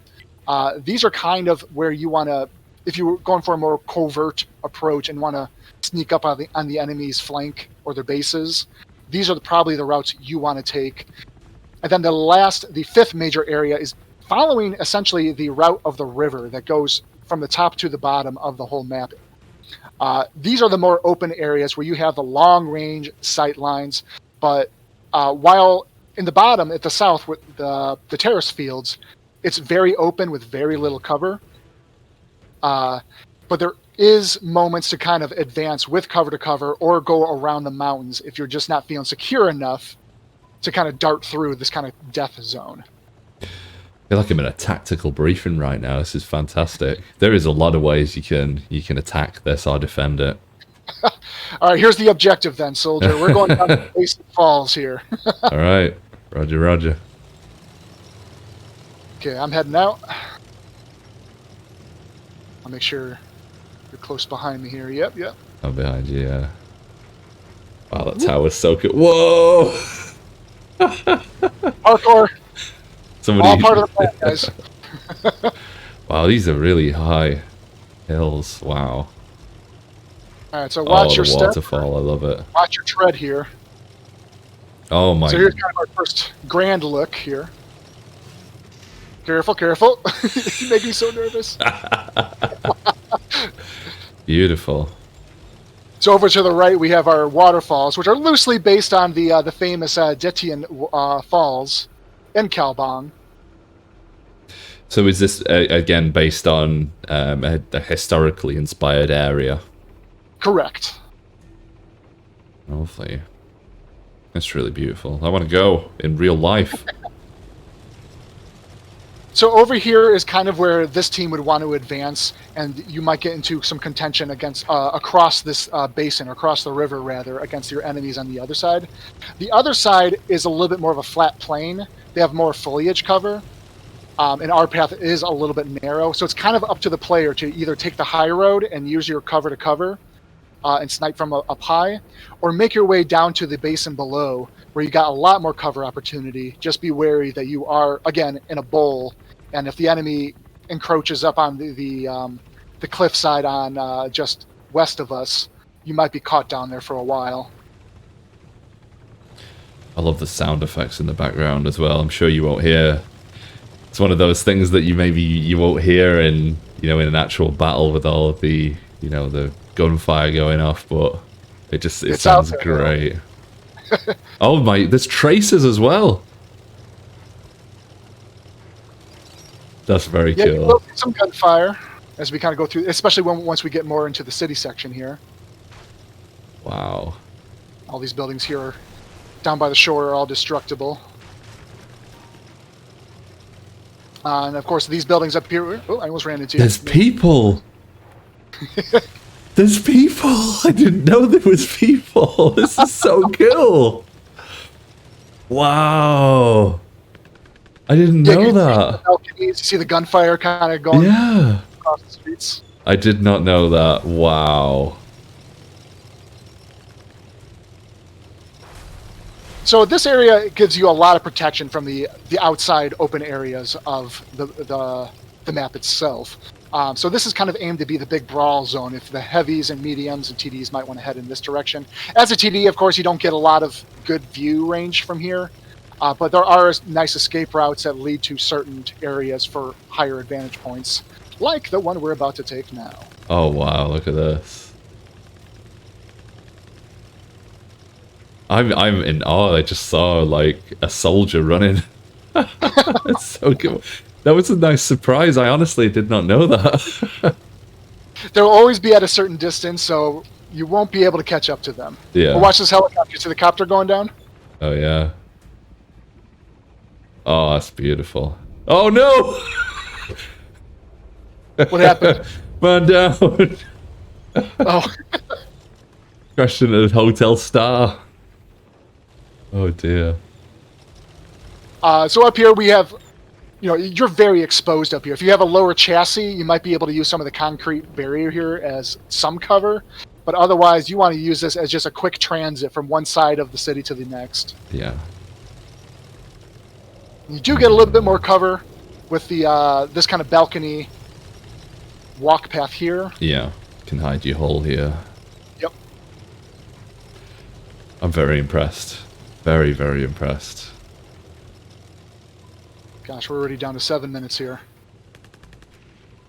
These are kind of where you want to, if you were going for a more covert approach and want to sneak up on the enemy's flank or their bases, these are probably the routes you want to take. And then the fifth major area is following essentially the route of the river that goes from the top to the bottom of the whole map. These are the more open areas where you have the long range sight lines, but while in the bottom at the south with the terrace fields, it's very open with very little cover. But there is moments to kind of advance with cover to cover or go around the mountains if you're just not feeling secure enough to kind of dart through this kind of death zone. I feel like I'm in a tactical briefing right now. This is fantastic. There is a lot of ways you can attack this or defend it. All right, here's the objective then, soldier. We're going down to Basin Falls here. All right, roger, roger. Okay, I'm heading out. I'll make sure you're close behind me here. Yep. I'm behind you, yeah. Wow, that tower's so good. Whoa! Parkour. All part of the plan, guys. Wow, these are really high hills. Wow. All right, so watch your step. Waterfall, I love it. Watch your tread here. Oh my. So here's kind of our first grand look here. Careful, careful. You make me so nervous. Beautiful. So over to the right, we have our waterfalls, which are loosely based on the famous Detian Falls in Kalbang. So is this, again, based on a historically inspired area? Correct. Lovely. That's really beautiful. I want to go in real life. So over here is kind of where this team would want to advance, and you might get into some contention against across this basin, or across the river rather, against your enemies on the other side. The other side is a little bit more of a flat plain. They have more foliage cover, and our path is a little bit narrow. So it's kind of up to the player to either take the high road and use your cover to cover and snipe from up high, or make your way down to the basin below, where you got a lot more cover opportunity. Just be wary that you are, again, in a bowl, and if the enemy encroaches up on the cliffside on just west of us, you might be caught down there for a while. I love the sound effects in the background as well. I'm sure you won't hear. It's one of those things that you won't hear in in an actual battle with all of the the gunfire going off, but it sounds great. Oh my, there's tracers as well. That's very cool. Yeah, we'll get some gunfire as we kind of go through, especially once we get more into the city section here. Wow. All these buildings here are down by the shore are all destructible. And of course, these buildings up here. Oh, I almost ran into. There's people. There's people. I didn't know there was people. This is so cool. Wow. I didn't know that. You see the gunfire kind of going across the streets. I did not know that. Wow. So this area gives you a lot of protection from the outside open areas of the map itself. So this is kind of aimed to be the big brawl zone if the heavies and mediums and TDs might want to head in this direction. As a TD, of course, you don't get a lot of good view range from here. But there are nice escape routes that lead to certain areas for higher advantage points, like the one we're about to take now. Oh wow, look at this. I'm in awe. I just saw like a soldier running. It's so cool. That was a nice surprise. I honestly did not know that. They'll always be at a certain distance, so you won't be able to catch up to them. Yeah. But watch this helicopter. See the copter going down? Oh yeah. Oh, that's beautiful. Oh no! What happened? Man down. Oh. Crashed into the Hotel Star. Oh dear. So up here we have, you're very exposed up here. If you have a lower chassis, you might be able to use some of the concrete barrier here as some cover. But otherwise, you want to use this as just a quick transit from one side of the city to the next. Yeah. You do get a little bit more cover with the this kind of balcony walk path here. Yeah, can hide your hole here. Yep. I'm very impressed. Very, very impressed. Gosh, we're already down to 7 minutes here.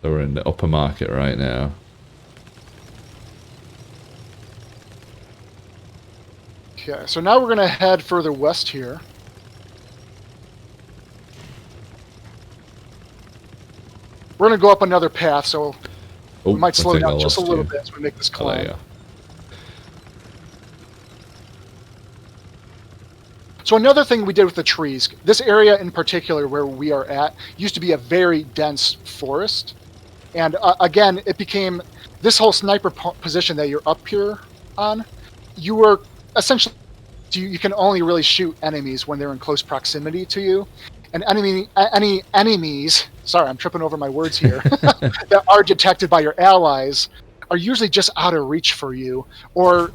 So we're in the upper market right now. Okay, so now we're going to head further west here. We're going to go up another path, so we might slow down just a little bit as we make this climb. Oh, there you are. So another thing we did with the trees, this area in particular where we are at used to be a very dense forest. And again, it became this whole sniper position that you're up here on. You were essentially, you can only really shoot enemies when they're in close proximity to you. And any enemies, sorry, I'm tripping over my words here, that are detected by your allies are usually just out of reach for you, or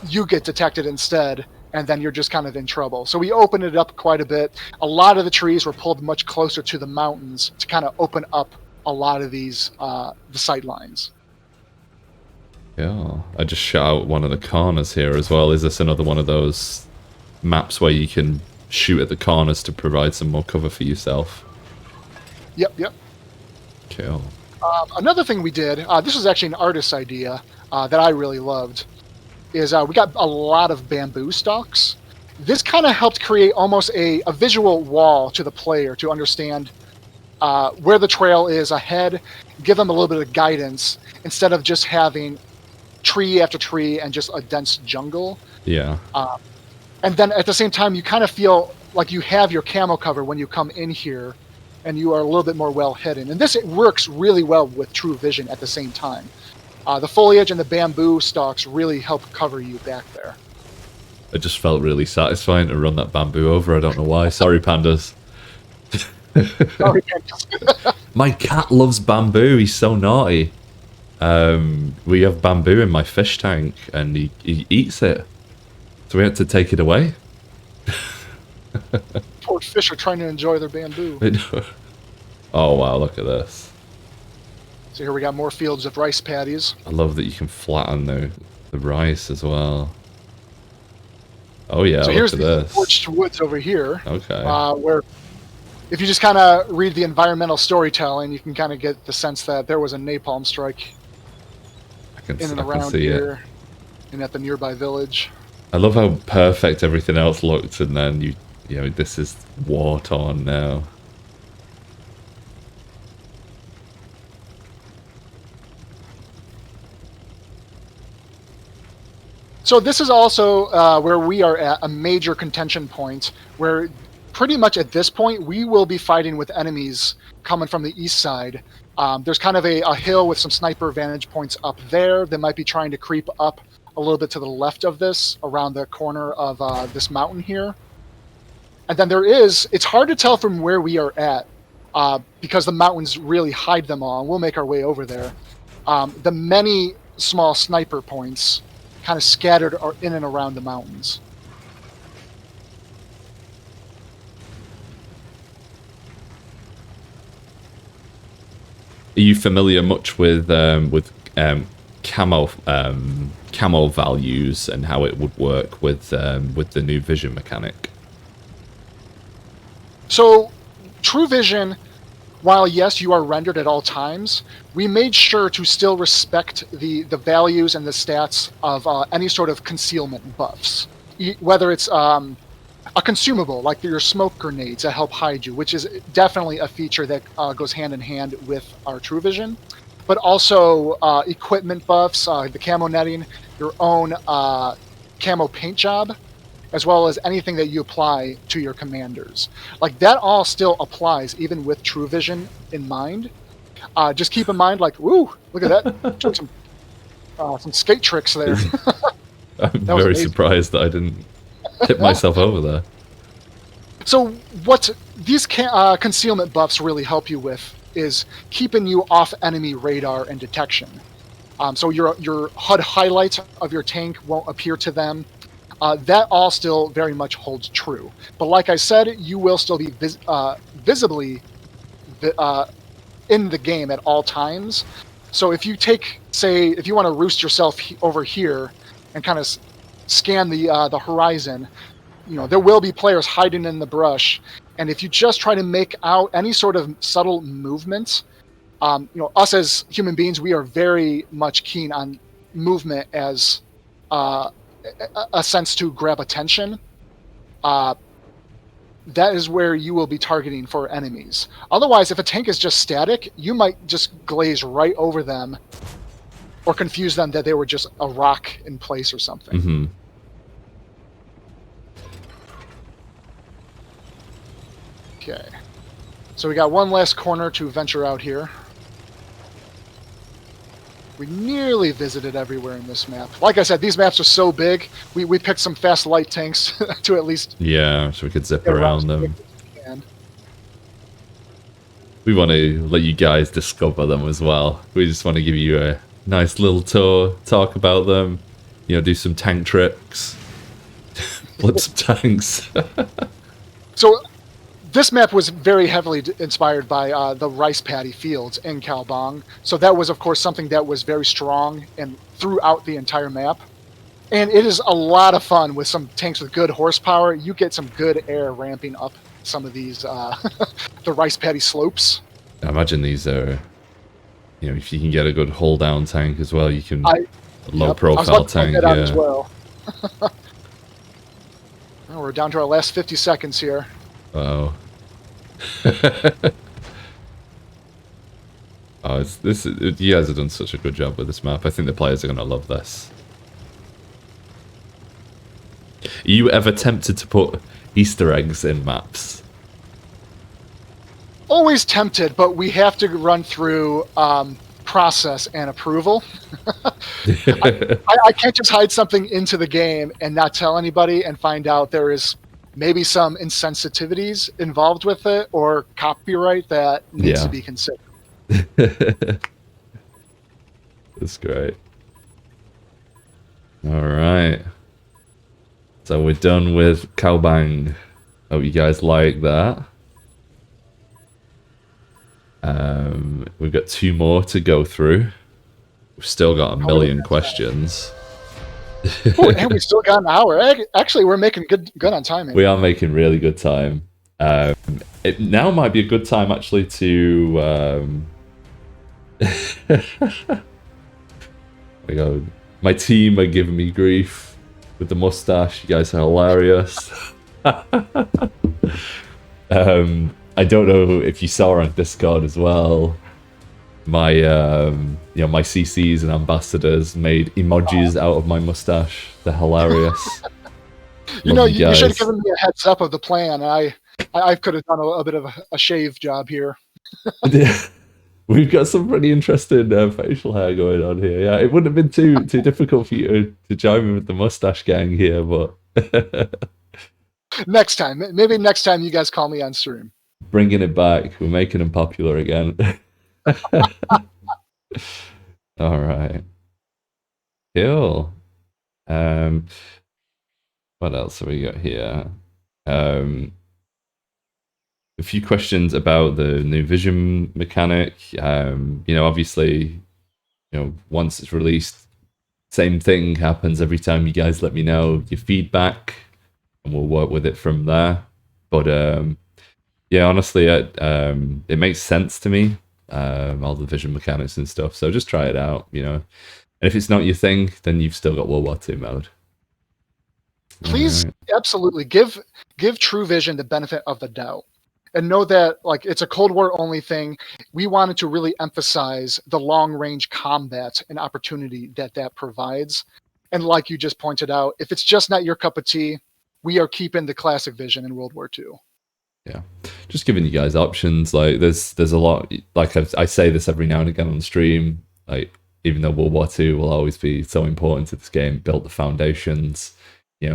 you get detected instead, and then you're just kind of in trouble. So we opened it up quite a bit. A lot of the trees were pulled much closer to the mountains to kind of open up a lot of these the sight lines. Yeah, I just shot out one of the corners here as well. Is this another one of those maps where you can shoot at the corners to provide some more cover for yourself? Yep. Cool. Another thing we did, this was actually an artist's idea that I really loved, is we got a lot of bamboo stalks. This kind of helped create almost a visual wall to the player to understand where the trail is ahead, give them a little bit of guidance instead of just having tree after tree and just a dense jungle. Yeah. And then at the same time, you kind of feel like you have your camo cover when you come in here, and you are a little bit more well hidden. And this, it works really well with true vision at the same time. The foliage and the bamboo stalks really help cover you back there. It just felt really satisfying to run that bamboo over. I don't know why. Sorry, pandas. Sorry, pandas. My cat loves bamboo. He's so naughty. We have bamboo in my fish tank, and he eats it. So we had to take it away. Poor fish are trying to enjoy their bamboo. Oh, wow, look at this. So here we got more fields of rice paddies. I love that you can flatten the rice as well. Oh, yeah, so look here's at the this. torched woods over here. Okay. Where if you just kind of read the environmental storytelling, you can kind of get the sense that there was a napalm strike in and around here and at the nearby village. I love how perfect everything else looked, and then you know, this is war-torn now. So this is also where we are at a major contention point, where pretty much at this point we will be fighting with enemies coming from the east side. There's kind of a hill with some sniper vantage points up there. They might be trying to creep up a little bit to the left of this, around the corner of this mountain here. And then it's hard to tell from where we are at, because the mountains really hide them all, and we'll make our way over there. The many small sniper points kind of scattered in and around the mountains. Are you familiar much with camo values and how it would work with the new vision mechanic? So, True Vision, while yes, you are rendered at all times, we made sure to still respect the values and the stats of any sort of concealment buffs. Whether it's a consumable, like your smoke grenades that help hide you, which is definitely a feature that goes hand in hand with our True Vision, but also equipment buffs, the camo netting, your own camo paint job, as well as anything that you apply to your commanders. Like, that all still applies, even with True Vision in mind. Just keep in mind, like, woo, look at that. Took some skate tricks there. I'm very surprised that I didn't tip myself over there. So what these concealment buffs really help you with is keeping you off enemy radar and detection. So your HUD highlights of your tank won't appear to them. That all still very much holds true. But like I said, you will still be visibly in the game at all times. So if you take, say, if you want to roost yourself over here and kind of scan the horizon, you know, there will be players hiding in the brush, and if you just try to make out any sort of subtle movement, you know, us as human beings, we are very much keen on movement as a sense to grab attention. That is where you will be targeting for enemies. Otherwise, if a tank is just static, you might just glaze right over them or confuse them that they were just a rock in place or something. Mm-hmm. Okay. So we got one last corner to venture out here. We nearly visited everywhere in this map. Like I said, these maps are so big, we picked some fast light tanks to at least... Yeah, so we could zip around them. And we want to let you guys discover them as well. We just want to give you a nice little tour, talk about them, you know, do some tank tricks, flip some tanks. So this map was very heavily inspired by the rice paddy fields in Kalbang. So that was, of course, something that was very strong and throughout the entire map. And it is a lot of fun with some tanks with good horsepower. You get some good air ramping up some of these the rice paddy slopes. I imagine these are, you know, if you can get a good hull down tank as well, you can low profile tank. That out as well. Well, we're down to our last 50 seconds here. Oh. Oh, you guys have done such a good job with this map. I think the players are going to love this. Are you ever tempted to put Easter eggs in maps? Always tempted, but we have to run through process and approval. I can't just hide something into the game and not tell anybody and find out there is maybe some insensitivities involved with it or copyright that needs to be considered. That's great. All right. So we're done with Kalbang. Hope you guys like that. We've got 2 more to go through. We've still got a million questions. Oh, and we still got an hour. Actually, we're making good on timing. We are making really good time. It now might be a good time actually to. We go. My team are giving me grief with the mustache. You guys are hilarious. I don't know if you saw on Discord as well. My you know, my CCs and ambassadors made emojis out of my mustache. They're hilarious. You know, you should have given me a heads up of the plan. I could have done a bit of a shave job here. We've got some pretty interesting facial hair going on here. Yeah, it wouldn't have been too difficult for you to join me with the mustache gang here, but next time, maybe next time you guys call me on stream. Bringing it back, we're making them popular again. All right, cool. What else have we got here? A few questions about the new vision mechanic. You know, obviously, you know, once it's released, same thing happens every time you guys let me know your feedback, and we'll work with it from there. But yeah, honestly, it makes sense to me, all the vision mechanics and stuff. So just try it out, you know. And if it's not your thing, then you've still got World War II mode. Please, absolutely give True Vision the benefit of the doubt. And know that, like, it's a Cold War only thing. We wanted to really emphasize the long-range combat and opportunity that provides. And like you just pointed out, if it's just not your cup of tea, we are keeping the classic Vision in World War II. Yeah, just giving you guys options. Like, there's a lot. Like I say this every now and again on stream. Like, even though World War II will always be so important to this game, built the foundations. You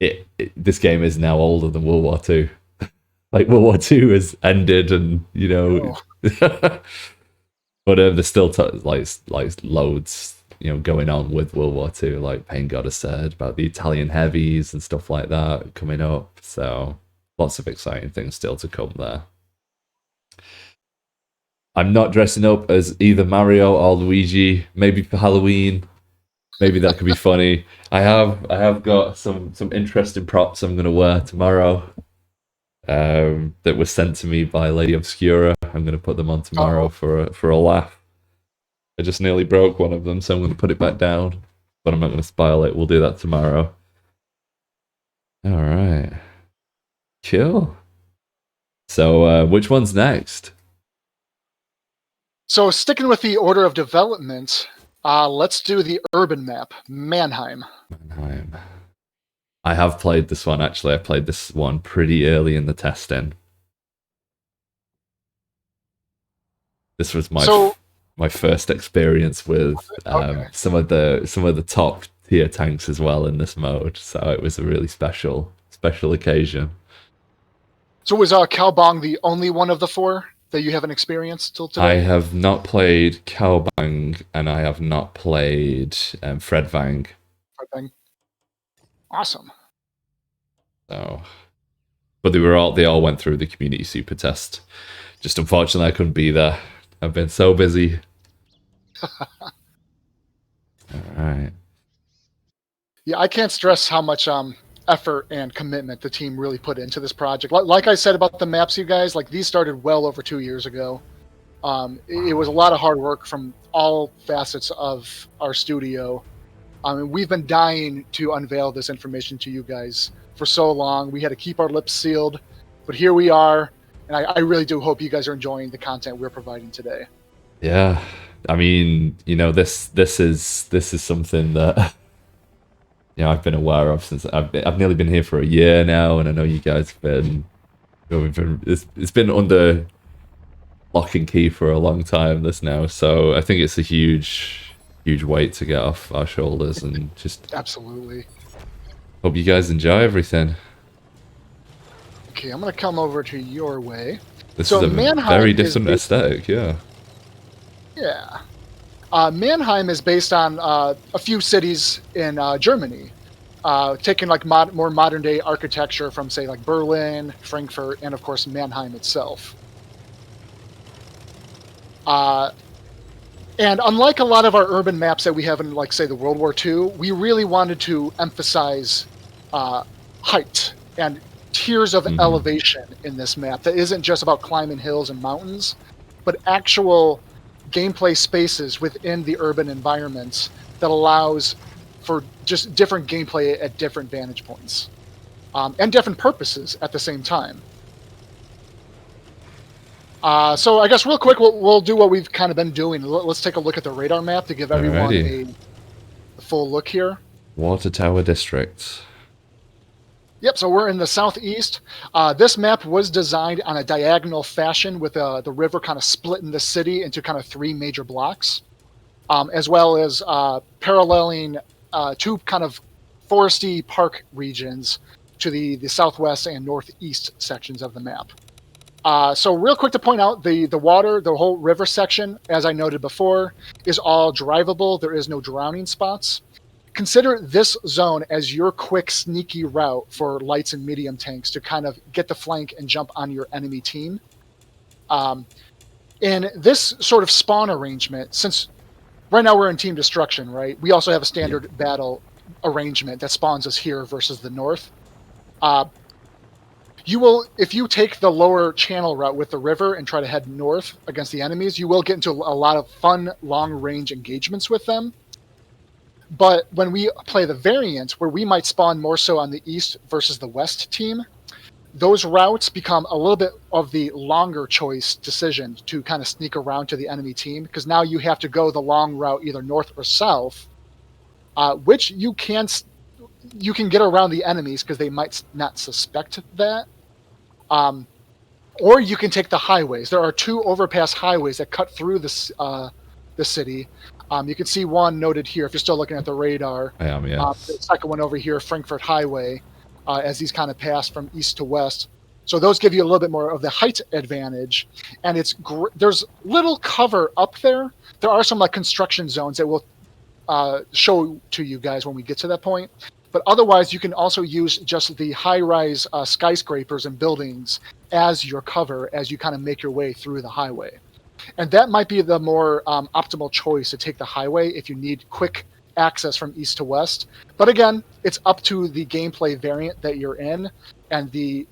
know, this game is now older than World War II. Like, World War II has ended, and you know, but there's still like loads, you know, going on with World War II. Like Pain Goddess said about the Italian heavies and stuff like that coming up. So lots of exciting things still to come there. I'm not dressing up as either Mario or Luigi. Maybe for Halloween. Maybe that could be funny. I have got some interesting props I'm gonna wear tomorrow. That was sent to me by Lady Obscura. I'm gonna put them on tomorrow Oh, for a laugh. I just nearly broke one of them, so I'm gonna put it back down. But I'm not gonna spoil it. We'll do that tomorrow. All right. Cool. So which one's next? so sticking with the order of development, let's do the urban map, Mannheim. Mannheim. I have played this one actually. I played this one pretty early in the testing. This was So, my first experience with okay. some of the top tier tanks as well in this mode. So it was a really special occasion. So was Calbong the only one of the four that you haven't experienced till I today? have not played Cowbang and I have not played Fred Vang. I think. Awesome. So, but they all went through the community super test. Just unfortunately, I couldn't be there. I've been so busy. All right. Yeah, I can't stress how much effort and commitment the team really put into this project. Like I said about the maps, you guys, like these started well over 2 years ago. It was a lot of hard work from all facets of our studio. And we've been dying to unveil this information to you guys for so long. We had to keep our lips sealed, but here we are. And I really do hope you guys are enjoying the content we're providing today. Yeah. I mean, this is something that I've been aware of since I've nearly been here for a year now, and I know you guys have been. It's been under lock and key for a long time. This now, so I think it's a huge weight to get off our shoulders, and just Absolutely. hope you guys enjoy everything. Okay, I'm going to come over to your way. This So is a very Mannheim is different aesthetic, yeah. yeah. Mannheim is based on a few cities in Germany, taking like more modern day architecture from say like Berlin, Frankfurt, and of course Mannheim itself. And unlike a lot of our urban maps that we have in like say the World War II, we really wanted to emphasize height and tiers of elevation in this map that isn't just about climbing hills and mountains, but actual gameplay spaces within the urban environments that allows for just different gameplay at different vantage points and different purposes at the same time. So I guess real quick, we'll do what we've kind of been doing. Let's take a look at the radar map to give everyone a full look here. Water Tower District. Yep, so we're in the southeast. This map was designed on a diagonal fashion with the river kind of splitting the city into kind of three major blocks, as well as paralleling two kind of foresty park regions to the southwest and northeast sections of the map. So real quick to point out, the water, the whole river section, as I noted before, is all drivable. There is no drowning spots. Consider this zone as your quick, sneaky route for lights and medium tanks to kind of get the flank and jump on your enemy team. In this sort of spawn arrangement, since right now we're in team destruction, right? We also have a standard battle arrangement that spawns us here versus the north. You will, if you take the lower channel route with the river and try to head north against the enemies, you will get into a lot of fun long-range engagements with them. But when we play the variant, where we might spawn more so on the east versus the west team, those routes become a little bit of the longer choice decision to kind of sneak around to the enemy team, because now you have to go the long route either north or south, which you can get around the enemies because they might not suspect that. Or you can take the highways. There are two overpass highways that cut through the city. You can see one noted here if you're still looking at the radar. I am, yeah. The second one over here, Frankfurt Highway, as these kind of pass from east to west. So those give you a little bit more of the height advantage. And there's little cover up there. There are some like construction zones that we'll show to you guys when we get to that point. But otherwise, you can also use just the high-rise skyscrapers and buildings as your cover as you kind of make your way through the highway. And that might be the more optimal choice to take the highway if you need quick access from east to west. But again, it's up to the gameplay variant that you're in, and the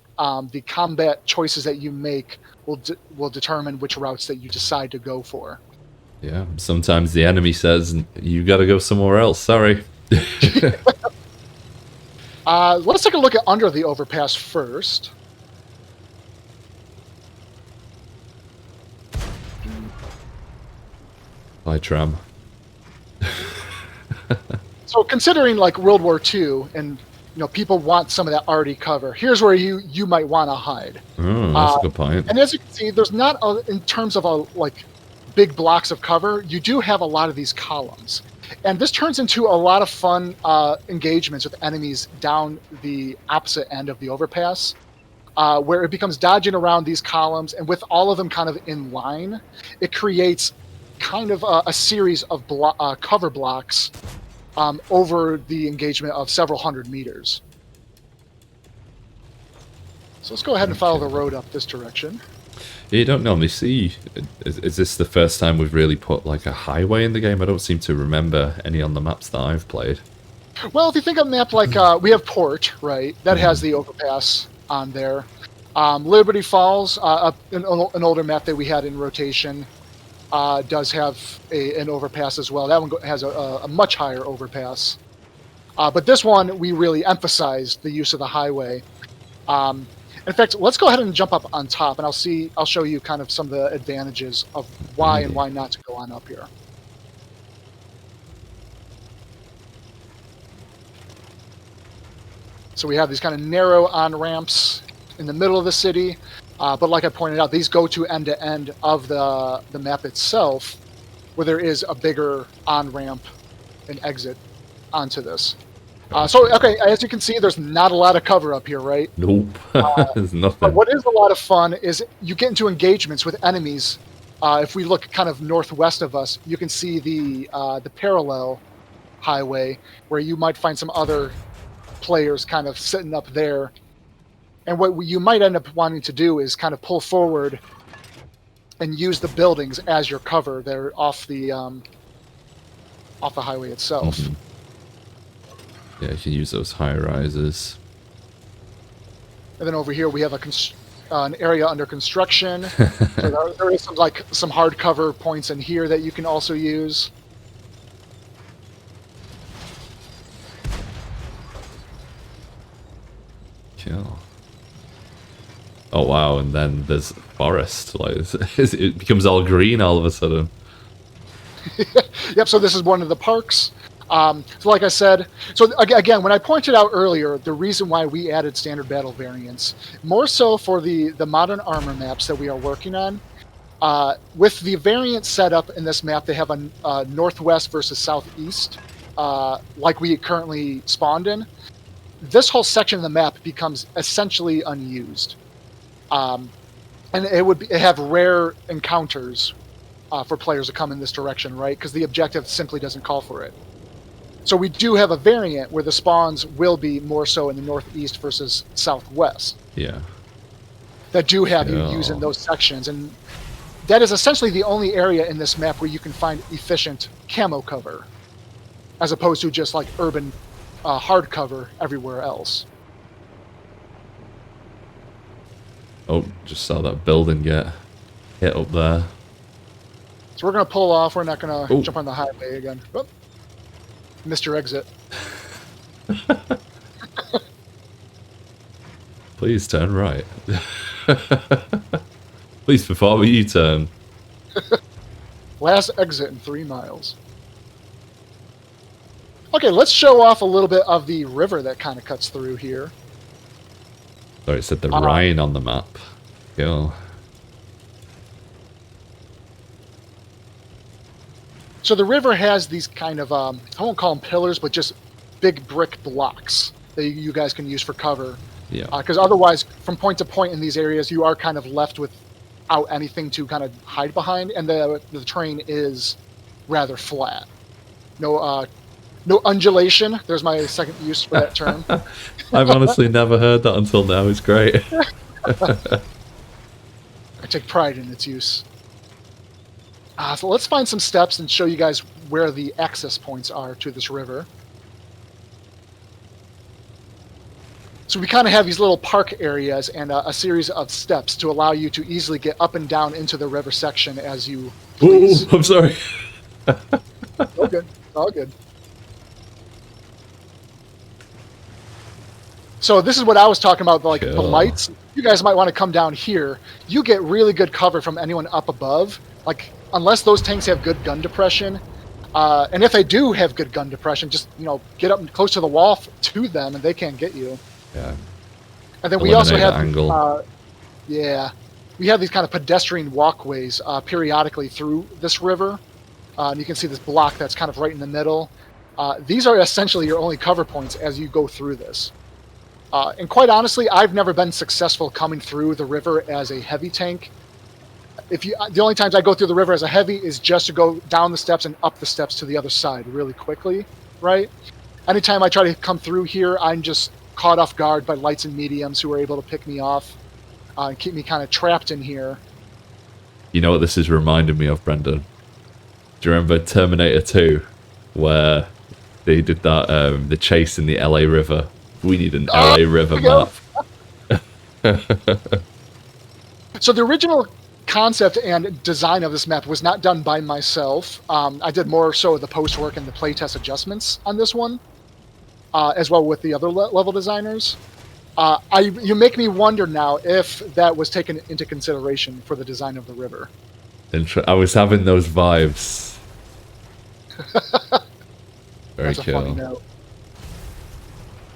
combat choices that you make will determine which routes that you decide to go for. Yeah, sometimes the enemy says, you gotta go somewhere else, sorry. Let's take a look at under the overpass first. By tram. So considering like World War II, and people want some of that arty cover, here's where you might want to hide. Oh, that's a good point. And as you can see, there's not in terms of like big blocks of cover. You do have a lot of these columns, and this turns into a lot of fun engagements with enemies down the opposite end of the overpass, where it becomes dodging around these columns, and with all of them kind of in line, it creates kind of a series of cover blocks over the engagement of several hundred meters. So let's go ahead and follow the road up this direction. You don't normally see... Is this the first time we've really put like a highway in the game? I don't seem to remember any on the maps that I've played. Well, if you think of a map like... we have Port, right? That has the overpass on there. Liberty Falls, an older map that we had in rotation, does have an overpass as well. That one has a much higher overpass. But this one, we really emphasized the use of the highway. In fact, let's go ahead and jump up on top, and I'll show you kind of some of the advantages of why and why not to go on up here. So we have these kind of narrow on-ramps in the middle of the city. But like I pointed out, these go to end of the map itself, where there is a bigger on-ramp and exit onto this. Okay, as you can see, there's not a lot of cover up here, right? Nope, there's nothing. But what is a lot of fun is you get into engagements with enemies. If we look kind of northwest of us, you can see the parallel highway, where you might find some other players kind of sitting up there. And what you might end up wanting to do is kind of pull forward and use the buildings as your cover. They're off the highway itself. Mm-hmm. Yeah, you can use those high rises. And then over here we have an area under construction. So there is some hardcover points in here that you can also use. Kill. Oh wow, and then there's forest. Like it becomes all green all of a sudden. Yep, so this is one of the parks. So like I said, so again, when I pointed out earlier, the reason why we added standard battle variants, more so for the modern armor maps that we are working on, with the variant set up in this map, they have a northwest versus southeast, like we currently spawned in. This whole section of the map becomes essentially unused. And it have rare encounters for players to come in this direction, right? Because the objective simply doesn't call for it. So we do have a variant where the spawns will be more so in the northeast versus southwest. Yeah. That do have you using those sections. And that is essentially the only area in this map where you can find efficient camo cover, as opposed to just like urban hard cover everywhere else. Oh, just saw that building get hit up there. So we're going to pull off. We're not going to jump on the highway again. Oh, Mr. Exit. Please turn right. Please perform a U-turn. Last exit in 3 miles. Okay, let's show off a little bit of the river that kind of cuts through here. Sorry, it said the Rhine on the map. Cool. So the river has these kind of, I won't call them pillars, but just big brick blocks that you guys can use for cover. Yeah. Because otherwise, from point to point in these areas, you are kind of left without anything to kind of hide behind, and the terrain is rather flat. No undulation. There's my second use for that term. I've honestly never heard that until now. It's great. I take pride in its use. So let's find some steps and show you guys where the access points are to this river. So we kind of have these little park areas and a series of steps to allow you to easily get up and down into the river section as you please. Ooh, I'm sorry. All good. All good. So this is what I was talking about, like the lights. You guys might want to come down here. You get really good cover from anyone up above. Like, unless those tanks have good gun depression, and if they do have good gun depression, just get up close to the wall to them, and they can't get you. Yeah. And then we also have we have these kind of pedestrian walkways periodically through this river. And you can see this block that's kind of right in the middle. These are essentially your only cover points as you go through this. And quite honestly, I've never been successful coming through the river as a heavy tank. The only times I go through the river as a heavy is just to go down the steps and up the steps to the other side really quickly, right? Anytime I try to come through here, I'm just caught off guard by lights and mediums who are able to pick me off and keep me kind of trapped in here. You know what this is reminding me of, Brendan? Do you remember Terminator 2, where they did that, the chase in the LA River? We need an LA River map. So the original concept and design of this map was not done by myself. I did more so the post work and the playtest adjustments on this one, as well with the other level designers. You make me wonder now if that was taken into consideration for the design of the river. I was having those vibes. Very That's cool. a funny note.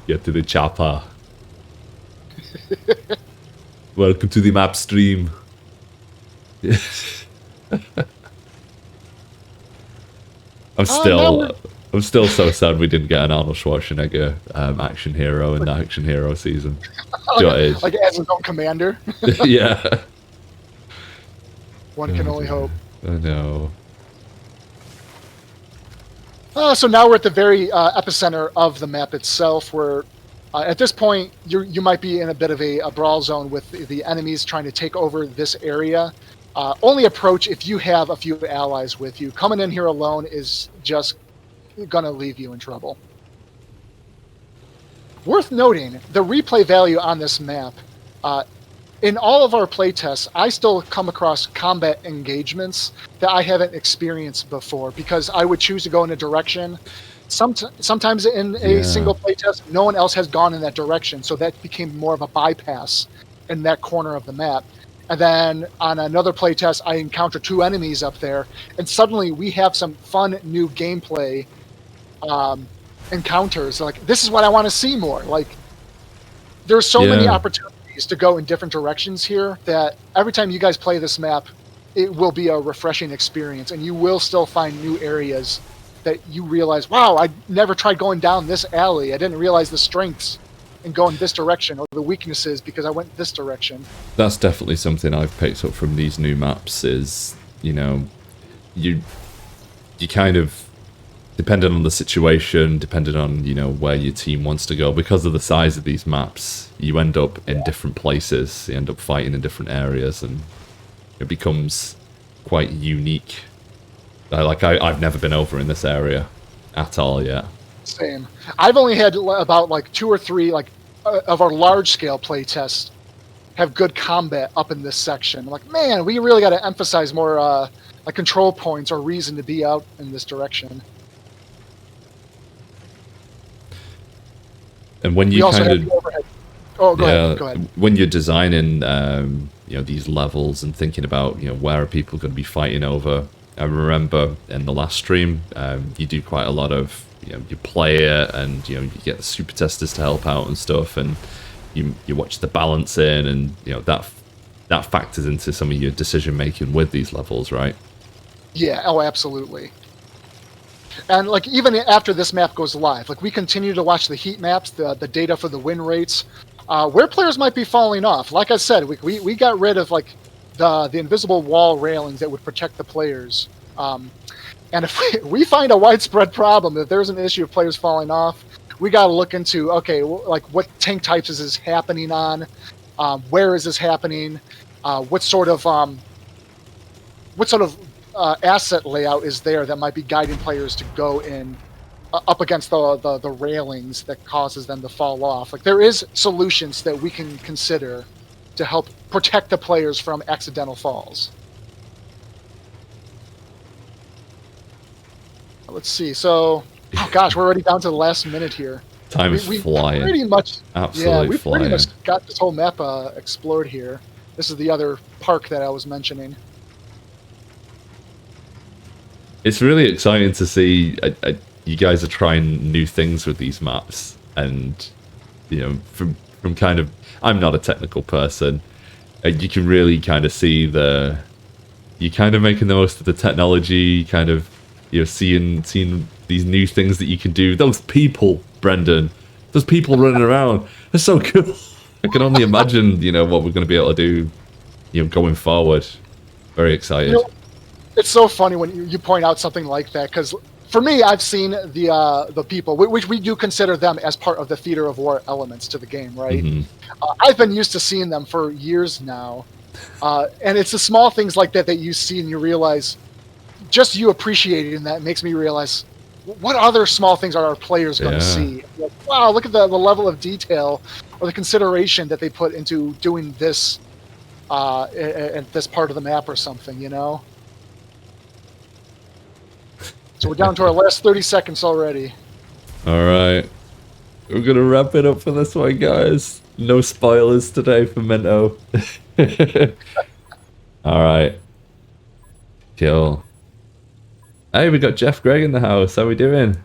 Get to the chopper. Welcome to the map stream. I'm still so sad we didn't get an Arnold Schwarzenegger action hero in the action hero season. Like as his own commander. Yeah. One can only hope. I know. So now we're at the very epicenter of the map itself, where at this point you might be in a bit of a brawl zone with the enemies trying to take over this area. Only approach if you have a few allies with you. Coming in here alone is just gonna leave you in trouble. Worth noting, the replay value on this map, in all of our playtests, I still come across combat engagements that I haven't experienced before because I would choose to go in a direction. Sometimes in a single playtest, no one else has gone in that direction, so that became more of a bypass in that corner of the map. And then on another playtest, I encounter two enemies up there, and suddenly we have some fun new gameplay encounters. Like, this is what I want to see more. Like, there's so many opportunities to go in different directions here that every time you guys play this map, it will be a refreshing experience, and you will still find new areas that you realize, wow, I never tried going down this alley. I didn't realize the strengths in going this direction or the weaknesses because I went this direction. That's definitely something I've picked up from these new maps is, you kind of, depending on the situation, depending on, where your team wants to go, because of the size of these maps, you end up in different places, you end up fighting in different areas, and it becomes quite unique. I've never been over in this area at all yet. Same. I've only had about 2 or 3 of our large scale play tests have good combat up in this section. Like, man, we really got to emphasize more control points or reason to be out in this direction. And when you go ahead. When you're designing, these levels and thinking about, where are people going to be fighting over? I remember in the last stream, you do quite a lot of, you play it and, you get the super testers to help out and stuff, and you watch the balancing, and, that factors into some of your decision making with these levels, right? Yeah, oh, absolutely. And even after this map goes live, we continue to watch the heat maps, the data for the win rates, where players might be falling off. Like I said, we got rid of the invisible wall railings that would protect the players. And if we find a widespread problem, if there's an issue of players falling off, we got to look into, okay, what tank types is this happening on? Where is this happening? What sort of asset layout is there that might be guiding players to go in up against the railings that causes them to fall off. Like there is solutions that we can consider to help protect the players from accidental falls. Let's see. So, oh gosh, we're already down to the last minute here. Time is flying. Pretty much, absolutely we flying. pretty much got this whole map explored here. This is the other park that I was mentioning. It's really exciting to see you guys are trying new things with these maps, and you know, from kind of, I'm not a technical person, you can really kind of see you're kind of making the most of the technology, kind of, you know, seeing these new things that you can do. Those people, Brendan, those people running around, they're so cool. I can only imagine, you know, what we're going to be able to do, you know, going forward. Very excited. You know, it's so funny when you point out something like that, because for me, I've seen the people, which we do consider them as part of the theater of war elements to the game, right? Mm-hmm. I've been used to seeing them for years now, and it's the small things like that that you see and you realize. Just you appreciating that makes me realize what other small things are our players going to see. Like, wow, look at the level of detail or the consideration that they put into doing this at this part of the map or something, you know? So we're down to our last 30 seconds already. All right. We're going to wrap it up for this one, guys. No spoilers today for Minto. All right. Cool. Hey, we got Jeff Gregg in the house. How we doing?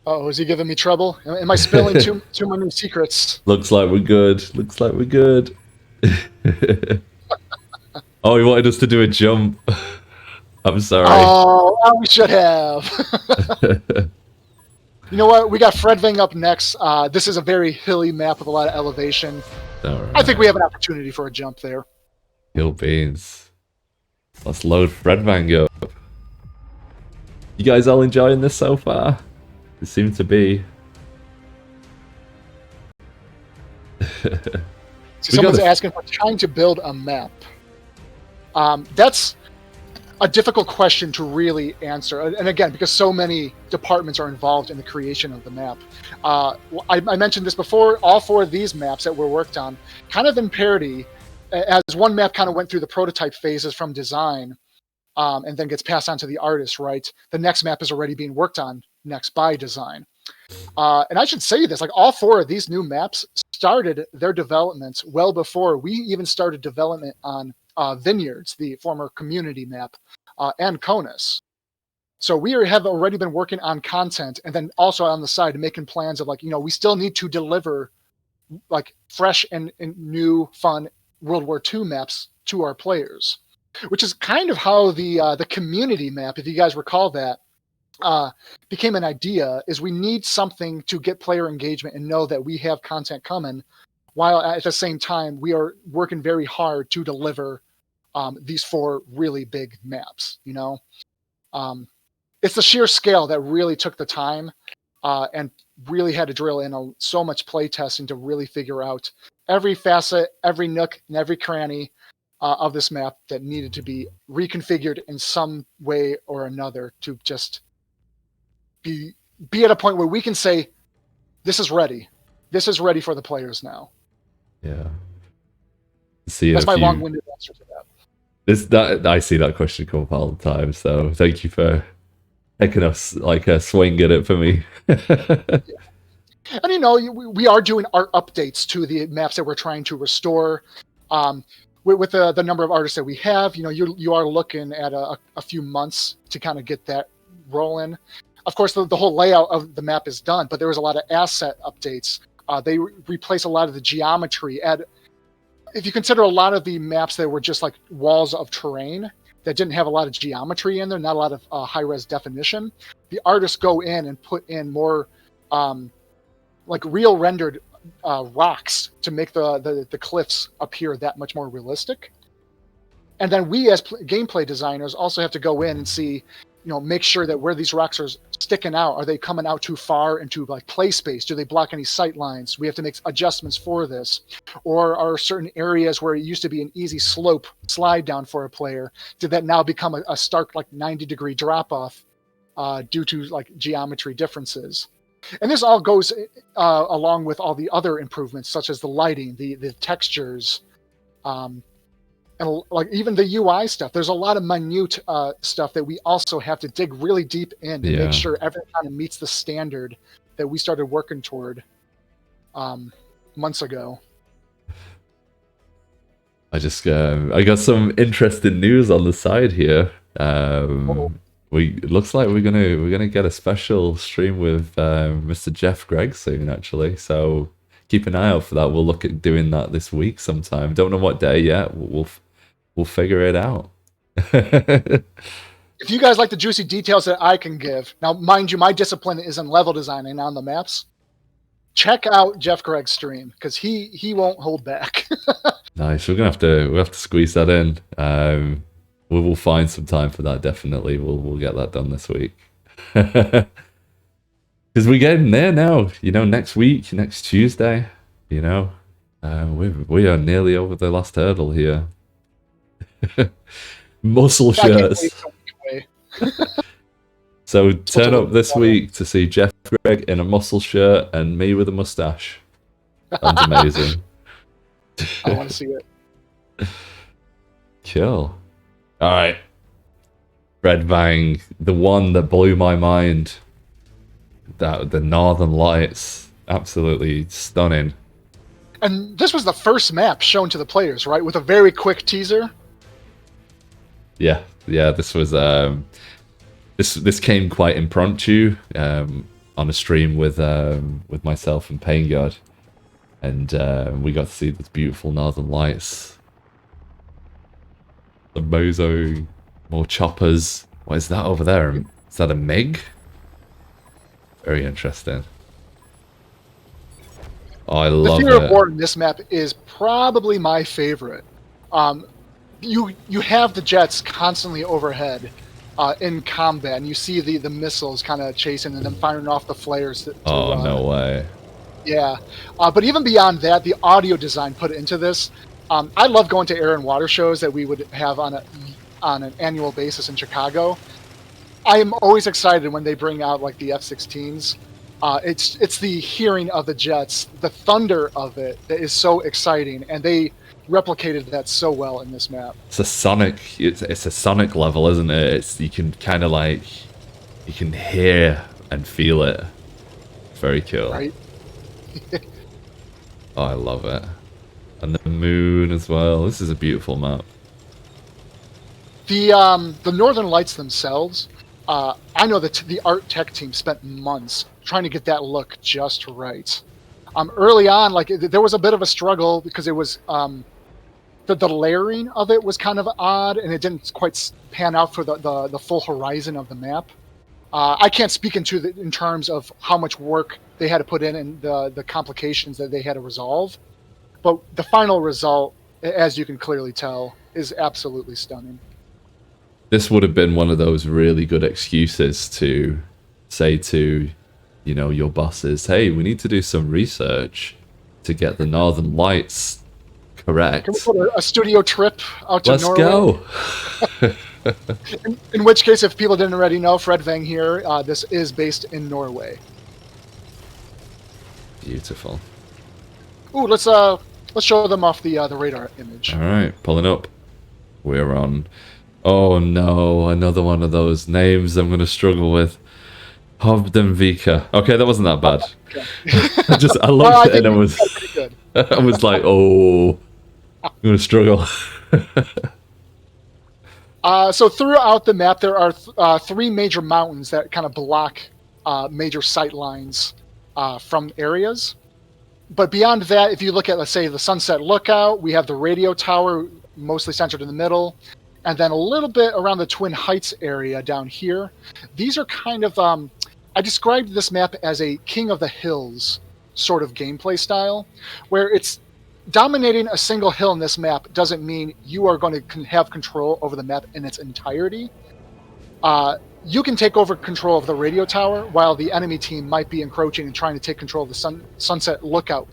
Oh, is he giving me trouble? Am I spilling too many secrets? Looks like we're good. Looks like we're good. Oh, he wanted us to do a jump. I'm sorry. Oh, we should have. You know what? We got Fredving up next. This is a very hilly map with a lot of elevation. Right. I think we have an opportunity for a jump there. Hill beans. Let's load Fredvang up. You guys all enjoying this so far? It seems to be. Someone's asking for trying to build a map. That's a difficult question to really answer. And again, because so many departments are involved in the creation of the map. I mentioned this before, all four of these maps that were worked on, kind of in parity, as one map kind of went through the prototype phases from design, and then gets passed on to the artist, right? The next map is already being worked on next by design. And I should say this, like all four of these new maps started their development well before we even started development on Vineyards, the former community map, and Conus. So we have already been working on content, and then also on the side making plans of, like, you know, we still need to deliver like fresh and new fun World War II maps to our players, which is kind of how the community map, if you guys recall that, became an idea. Is we need something to get player engagement and know that we have content coming, while at the same time we are working very hard to deliver these four really big maps. You know, it's the sheer scale that really took the time and really had to drill in so much play testing to really figure out every facet, every nook, and every cranny of this map that needed to be reconfigured in some way or another to just be at a point where we can say, this is ready. This is ready for the players now. Yeah. That's my long-winded answer to that. I see that question come up all the time, so thank you for taking us like a swing at it for me. Yeah. And you know, we are doing art updates to the maps that we're trying to restore. With the number of artists that we have, you know, you are looking at a few months to kind of get that rolling. Of course, the whole layout of the map is done, but there was a lot of asset updates. They replace a lot of the geometry. If you consider a lot of the maps that were just like walls of terrain that didn't have a lot of geometry in there, not a lot of high-res definition, the artists go in and put in more like real rendered rocks to make the cliffs appear that much more realistic. And then we as gameplay designers also have to go in and see, make sure that where these rocks are sticking out, are they coming out too far into like play space? Do they block any sight lines? We have to make adjustments for this. Or are certain areas where it used to be an easy slope slide down for a player, did that now become a stark like 90-degree drop off due to like geometry differences? And this all goes along with all the other improvements, such as the lighting, the textures, and like even the UI stuff. There's a lot of minute stuff that we also have to dig really deep in to make sure everything kind of meets the standard that we started working toward months ago. I got some interesting news on the side here. It looks like we're gonna get a special stream with Mr. Jeff Gregg soon, actually. So keep an eye out for that. We'll look at doing that this week sometime. Don't know what day yet. We'll figure it out. If you guys like the juicy details that I can give, now mind you, my discipline is in level designing on the maps. Check out Jeff Gregg's stream because he won't hold back. Nice. We'll have to squeeze that in. We'll find some time for that. Definitely, we'll get that done this week. Because we're getting there now. Next week, next Tuesday. We are nearly over the last hurdle here. Muscle shirts. So turn up this week to see Jeff Gregg in a muscle shirt and me with a mustache. Sounds amazing. I want to see it. Cool. All right. Red Vang, the one that blew my mind. The Northern Lights, absolutely stunning. And this was the first map shown to the players, right? With a very quick teaser. Yeah. This was this came quite impromptu on a stream with myself and Pain God, and we got to see these beautiful Northern Lights. The Mozo, more choppers. What is that over there? Is that a MiG? Very interesting. Oh, I love it. The Fear of War in this map is probably my favorite. You have the jets constantly overhead in combat, and you see the missiles kind of chasing and then firing off the flares. No way. Yeah, but even beyond that, the audio design put into this. I love going to air and water shows that we would have on an annual basis in Chicago. I am always excited when they bring out like the F-16s. It's the hearing of the jets, the thunder of it that is so exciting, and they replicated that so well in this map. It's a sonic level, isn't it? You can kind of like you can hear and feel it. Very cool. Right. Oh, I love it. And the moon as well. This is a beautiful map. The Northern Lights themselves, I know that the art tech team spent months trying to get that look just right. Early on, like there was a bit of a struggle because it was the layering of it was kind of odd, and it didn't quite pan out for the full horizon of the map. I can't speak in terms of how much work they had to put in and the complications that they had to resolve. But the final result, as you can clearly tell, is absolutely stunning. This would have been one of those really good excuses to say to, your bosses, hey, we need to do some research to get the Northern Lights correct. Can we put a studio trip out to Norway? Let's go. in which case, if people didn't already know, Fred Vang here, this is based in Norway. Beautiful. Ooh, let's show them off the radar image. All right, pulling up. We're on. Oh no, another one of those names I'm going to struggle with. Hovdenvika. Okay, that wasn't that bad. Okay. I looked at it and I was like, oh, I'm going to struggle. So throughout the map, there are 3 major mountains that kind of block major sight lines from areas. But beyond that, if you look at, let's say, the Sunset Lookout, we have the radio tower mostly centered in the middle, and then a little bit around the Twin Heights area down here. These are kind of, I described this map as a King of the Hills sort of gameplay style, where it's dominating a single hill in this map doesn't mean you are going to have control over the map in its entirety. you can take over control of the radio tower while the enemy team might be encroaching and trying to take control of the Sunset Lookout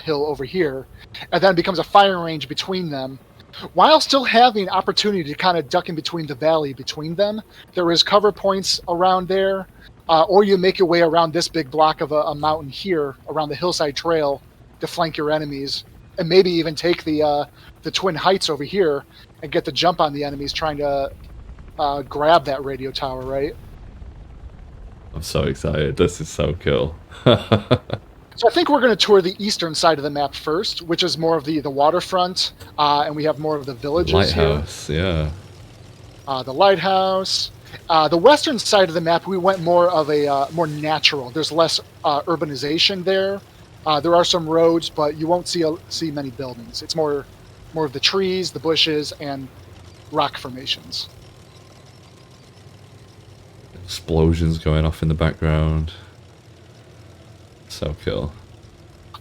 hill over here, and then it becomes a firing range between them, while still having opportunity to kind of duck in between the valley between them. There is cover points around there, or you make your way around this big block of a mountain here around the hillside trail to flank your enemies, and maybe even take the Twin Heights over here and get the jump on the enemies trying to grab that radio tower, right? I'm so excited. This is so cool. So I think we're going to tour the eastern side of the map first, which is more of the waterfront, and we have more of the villages lighthouse, here. Yeah. The lighthouse. The western side of the map, we went more of a more natural. There's less urbanization there. There are some roads, but you won't see many buildings. It's more of the trees, the bushes, and rock formations. Explosions going off in the background. So cool.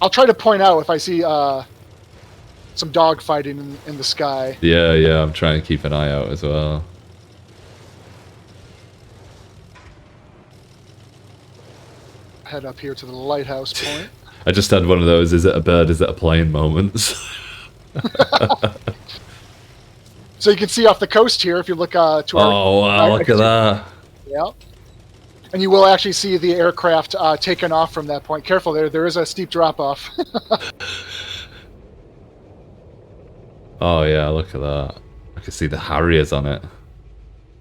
I'll try to point out if I see some dog fighting in the sky. Yeah, I'm trying to keep an eye out as well. Head up here to the lighthouse point. I just had one of those, is it a bird, is it a plane moments. So you can see off the coast here, if you look to our... Oh, wow, look at that. Yeah. And you will actually see the aircraft taken off from that point. Careful there is a steep drop-off. Oh, yeah, look at that. I can see the Harriers on it.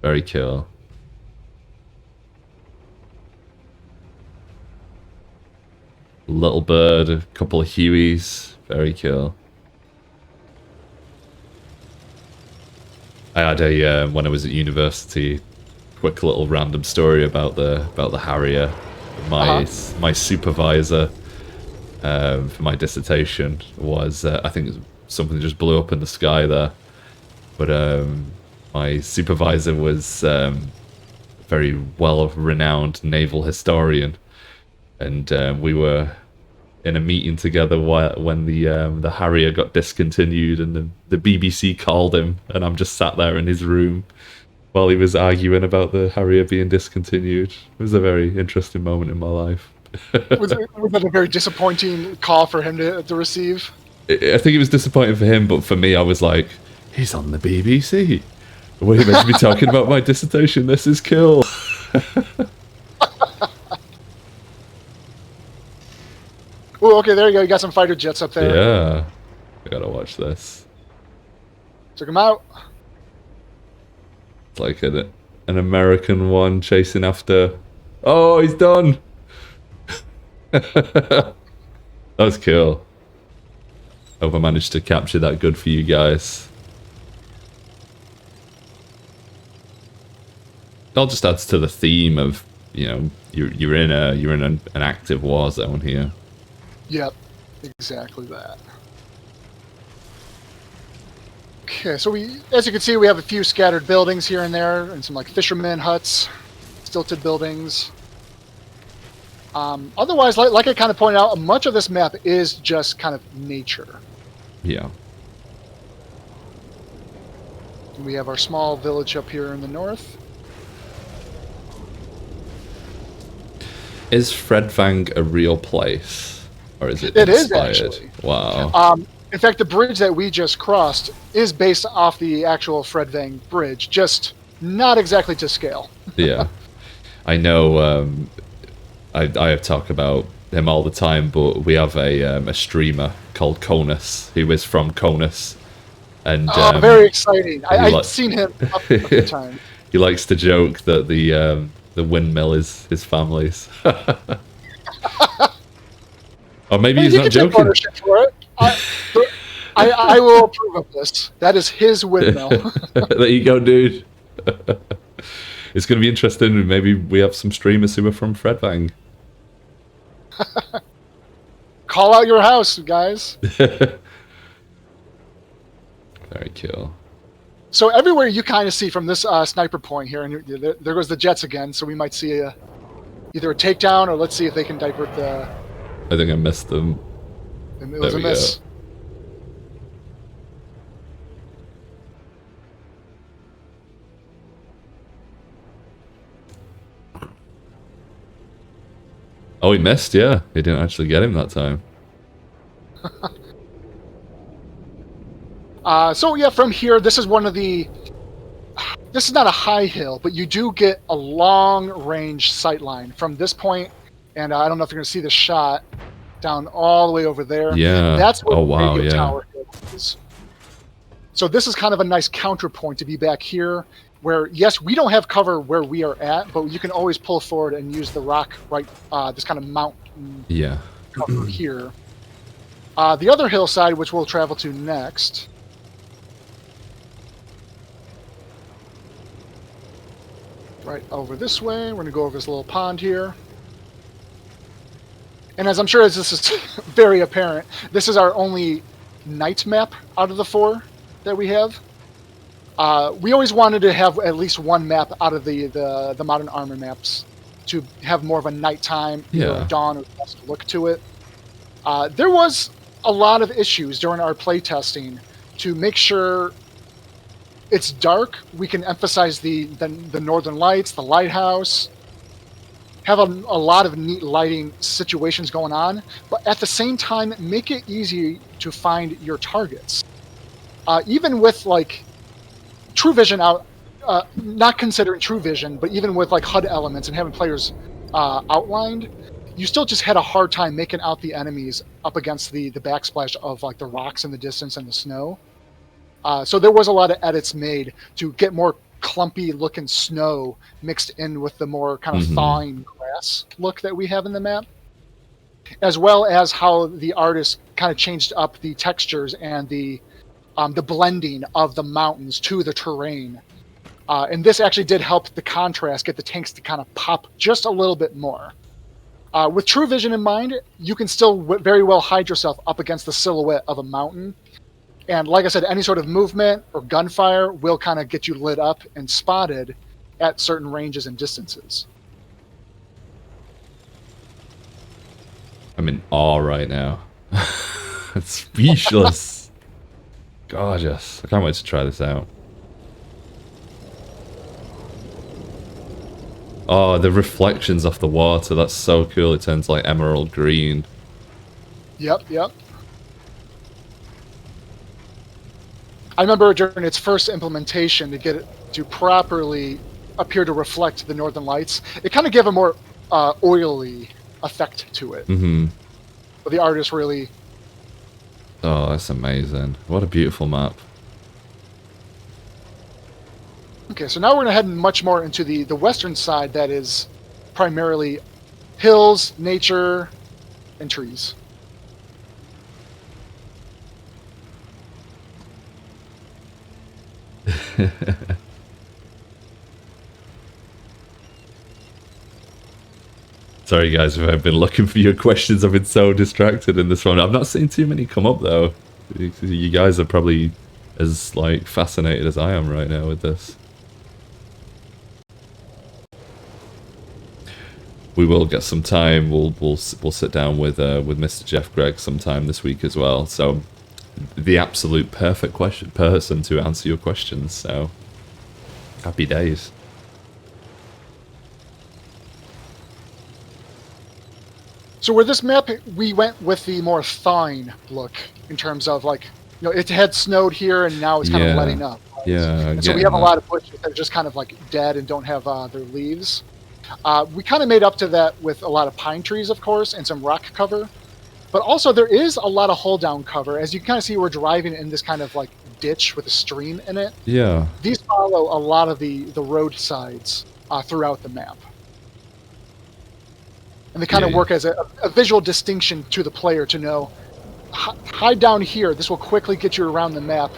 Very cool. Little bird, a couple of Hueys. Very cool. I had a when I was at university, quick little random story about the Harrier. My supervisor for my dissertation was I think something just blew up in the sky there, but my supervisor was very well renowned naval historian, and we were in a meeting together when the Harrier got discontinued, and the BBC called him, and I'm just sat there in his room while he was arguing about the Harrier being discontinued. It was a very interesting moment in my life. was that a very disappointing call for him to receive? I think it was disappointing for him, but for me, I was like, he's on the BBC. What are you meant to be talking about my dissertation? This is cool. Oh, okay, there you go. You got some fighter jets up there. Yeah. I gotta watch this. Took him out. It's like an American one chasing after... Oh, he's done! That was cool. Hope I managed to capture that good for you guys. It all just adds to the theme of, you know, you're in an active war zone here. Yep, exactly that. Okay, so as you can see, we have a few scattered buildings here and there, and some like fishermen huts, stilted buildings. Otherwise, like I kind of pointed out, much of this map is just kind of nature. Yeah. We have our small village up here in the north. Is Fredvang a real place? Or is it inspired? Is, actually. Wow. In fact, the bridge that we just crossed is based off the actual Fredvang bridge, just not exactly to scale. Yeah. I know I have talked about him all the time, but we have a streamer called Conus, who is from Conus. And, very exciting. I've seen him a few times. He likes to joke that the windmill is his family's. Or maybe he's not joking. Take ownership for it. I will approve of this. That is his windmill. There you go, dude. It's going to be interesting. Maybe we have some streamers who are from Fredvang. Call out your house, guys. Very cool. So everywhere you kind of see from this sniper point here, and there goes the jets again, so we might see either a takedown, or let's see if they can divert the... I think I missed them. It was a miss. Oh, he missed, yeah. He didn't actually get him that time. So yeah, from here, this is one of the... This is not a high hill, but you do get a long-range sight line from this point, and I don't know if you're going to see the shot down all the way over there. Yeah. That's where Oh, the wow, radio yeah. tower is. So this is kind of a nice counterpoint to be back here, where, yes, we don't have cover where we are at, but you can always pull forward and use the rock right, this kind of mountain Yeah. cover here. The other hillside, which we'll travel to next... right over this way. We're going to go over this little pond here. And as I'm sure as this is very apparent, this is our only night map out of the 4 that we have. We always wanted to have at least one map out of the modern armor maps to have more of a nighttime, dawn or dusk look to it. There was a lot of issues during our playtesting to make sure it's dark. We can emphasize the northern lights, the lighthouse, have a lot of neat lighting situations going on, but at the same time, make it easy to find your targets. Even with like True Vision out, not considering True Vision, but even with like HUD elements and having players outlined, you still just had a hard time making out the enemies up against the backsplash of like the rocks in the distance and the snow. So there was a lot of edits made to get more clumpy looking snow mixed in with the more kind of thawing grass look that we have in the map, as well as how the artist kind of changed up the textures and the blending of the mountains to the terrain. And this actually did help the contrast, get the tanks to kind of pop just a little bit more. With True Vision in mind, you can still very well hide yourself up against the silhouette of a mountain. And like I said, any sort of movement or gunfire will kind of get you lit up and spotted at certain ranges and distances. I'm in awe right now. It's speechless. Gorgeous. I can't wait to try this out. Oh, the reflections off the water. That's so cool. It turns like emerald green. Yep. I remember during its first implementation, to get it to properly appear to reflect the northern lights, it kind of gave a more oily effect to it. But the artist really... Oh, that's amazing. What a beautiful map. Okay, so now we're going to head much more into the western side that is primarily hills, nature, and trees. Sorry guys, if I've been looking for your questions, I've been so distracted in this one. I've not seen too many come up though. You guys are probably as like fascinated as I am right now with this. We will get some time. We'll sit down with Mr. Jeff Gregg sometime this week as well. So the absolute perfect person to answer your questions. So happy days. So with this map, we went with the more thawing look in terms of like, you know, it had snowed here and now it's kind of letting up. Right? Yeah. And so we have a lot of bushes that are just kind of like dead and don't have their leaves. We kind of made up to that with a lot of pine trees, of course, and some rock cover. But also there is a lot of hold down cover. As you can kind of see, we're driving in this kind of like ditch with a stream in it. Yeah. These follow a lot of the roadsides throughout the map. And they kind of work as a visual distinction to the player to know, hide down here, this will quickly get you around the map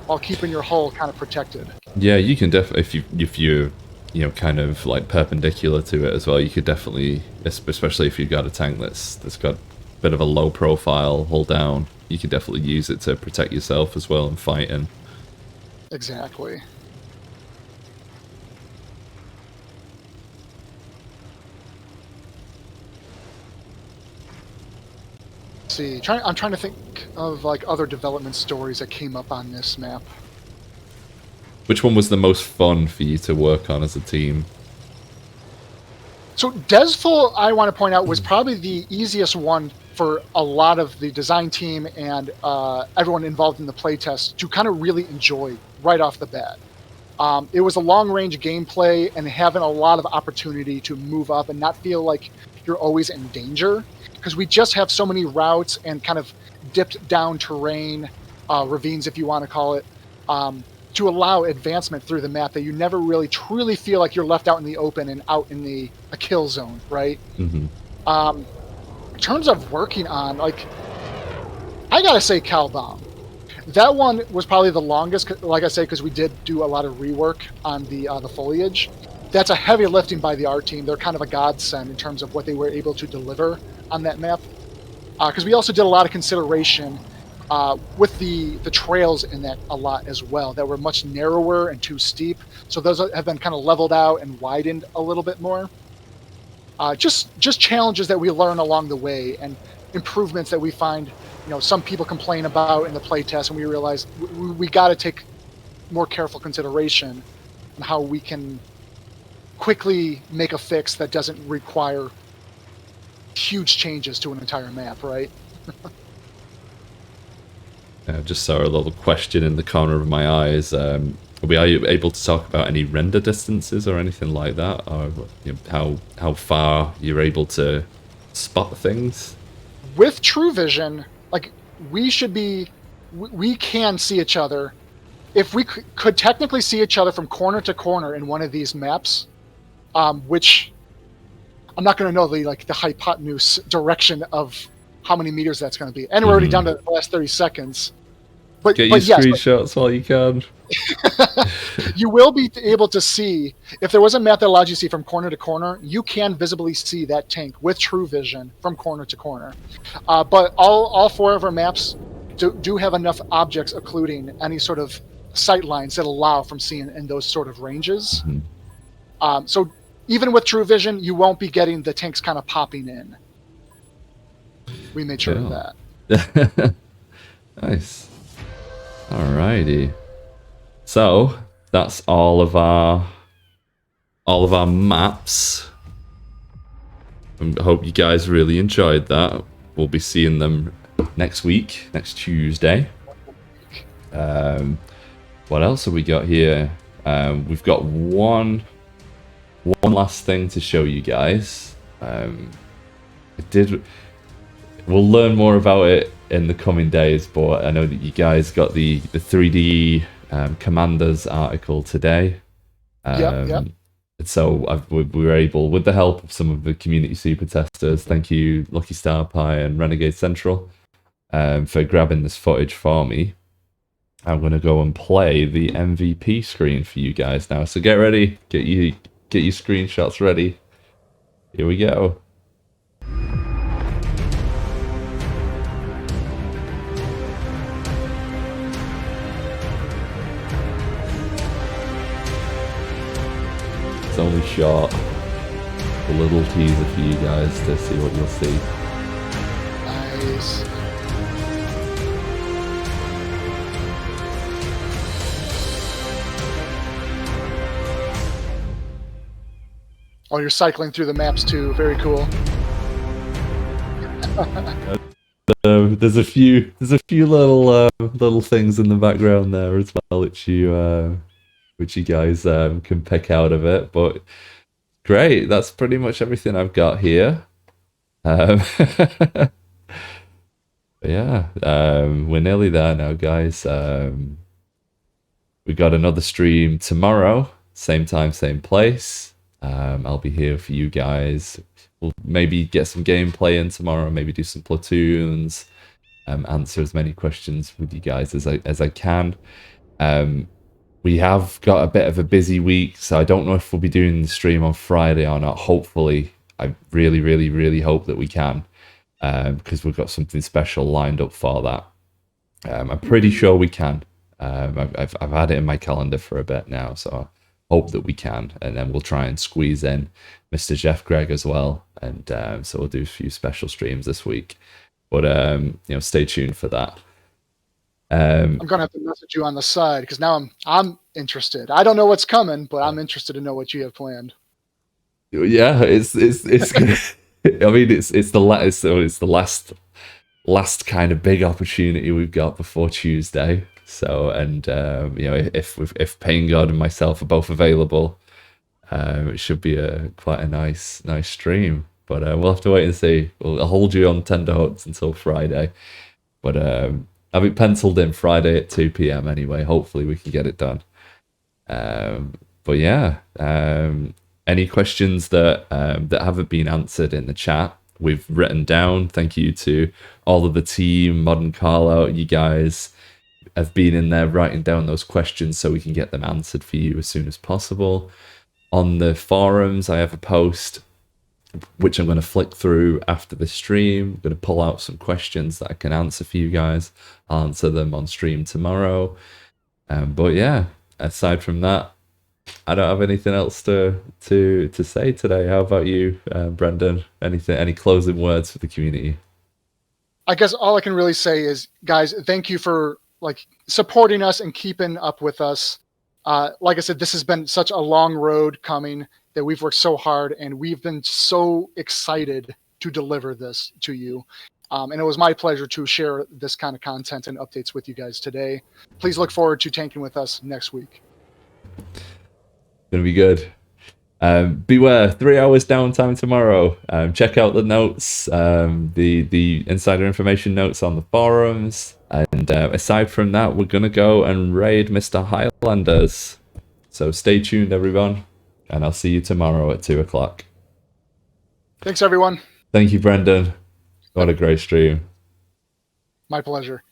while keeping your hull kind of protected. Yeah, you can definitely, if you're, you know, kind of like perpendicular to it as well, you could definitely, especially if you've got a tank that's got a bit of a low profile hull down, you could definitely use it to protect yourself as well and fighting. Exactly. See, I'm trying to think of like other development stories that came up on this map. Which one was the most fun for you to work on as a team? So Desful, I want to point out, was probably the easiest one for a lot of the design team and everyone involved in the playtest to kind of really enjoy right off the bat. It was a long-range gameplay and having a lot of opportunity to move up and not feel like you're always in danger, because we just have so many routes and kind of dipped down terrain, ravines if you want to call it, to allow advancement through the map that you never really truly feel like you're left out in the open and out in a kill zone, right? Mm-hmm. In terms of working on, like, I gotta say Calbom. That one was probably the longest, like I say, because we did do a lot of rework on the foliage. That's a heavy lifting by the art team. They're kind of a godsend in terms of what they were able to deliver on that map. Because we also did a lot of consideration with the trails in that a lot as well, that were much narrower and too steep. So those have been kind of leveled out and widened a little bit more. Just challenges that we learn along the way and improvements that we find, some people complain about in the playtest, and we realize we got to take more careful consideration on how we can quickly make a fix that doesn't require huge changes to an entire map, right? I just saw a little question in the corner of my eyes. Are we able to talk about any render distances or anything like that, or how far you're able to spot things? With True Vision, like, we can see each other. If we could technically see each other from corner to corner in one of these maps, which I'm not going to know the hypotenuse direction of how many meters that's going to be, and we're already down to the last 30 seconds. But Get your screenshots while you can. You will be able to see, if there was a map that allows you to see from corner to corner, you can visibly see that tank with True Vision from corner to corner. But all four of our maps do have enough objects occluding any sort of sight lines that allow from seeing in those sort of ranges. Mm-hmm. So even with True Vision, you won't be getting the tanks kind of popping in. We made sure of that. Nice. Alrighty. So that's all of our maps. I hope you guys really enjoyed that. We'll be seeing them next Tuesday. What else have we got here? We've got one last thing to show you guys. We'll learn more about it in the coming days, but I know that you guys got the 3D Commanders article today. Yep. So we were able, with the help of some of the community super testers, thank you Lucky Star Pie and Renegade Central, for grabbing this footage for me. I'm going to go and play the MVP screen for you guys now. So get ready, get your screenshots ready. Here we go. Only shot a little teaser for you guys to see what you'll see. Nice. Oh, you're cycling through the maps too. Very cool. There's a few little things in the background there as well, which you guys can pick out of it. But great, that's pretty much everything I've got here. But yeah, we're nearly there now, guys. We got another stream tomorrow, same time, same place. I'll be here for you guys. We'll maybe get some gameplay in tomorrow, maybe do some platoons, answer as many questions with you guys as I can. We have got a bit of a busy week, so I don't know if we'll be doing the stream on Friday or not. Hopefully, I really, really, really hope that we can, because we've got something special lined up for that. I'm pretty sure we can. I've had it in my calendar for a bit now, so I hope that we can. And then we'll try and squeeze in Mr. Jeff Gregg as well, and so we'll do a few special streams this week. But stay tuned for that. I'm gonna have to message you on the side because now I'm interested. I don't know what's coming, but I'm interested to know what you have planned. Yeah, it's gonna. I mean, it's the last, so it's the last kind of big opportunity we've got before Tuesday. So, and if Pain God and myself are both available, it should be a quite a nice stream. But we'll have to wait and see. I'll hold you on tender hooks until Friday. But I've it penciled in Friday at 2 p.m. anyway. Hopefully we can get it done. But yeah, any questions that haven't been answered in the chat, we've written down. Thank you to all of the team, Modern Carlo. You guys have been in there writing down those questions so we can get them answered for you as soon as possible. On the forums, I have a post which I'm going to flick through after the stream. I'm going to pull out some questions that I can answer for you guys. I'll answer them on stream tomorrow. But yeah, aside from that, I don't have anything else to say today. How about you, Brendan? Any closing words for the community? I guess all I can really say is, guys, thank you for like supporting us and keeping up with us. Like I said, this has been such a long road coming that we've worked so hard, and we've been so excited to deliver this to you. And it was my pleasure to share this kind of content and updates with you guys today. Please look forward to tanking with us next week. Gonna be good. Beware, 3 hours downtime tomorrow. Check out the notes, the insider information notes on the forums. And aside from that, we're gonna go and raid Mr. Highlanders. So stay tuned, everyone, and I'll see you tomorrow at 2 o'clock. Thanks, everyone. Thank you, Brendan. What a great stream. My pleasure.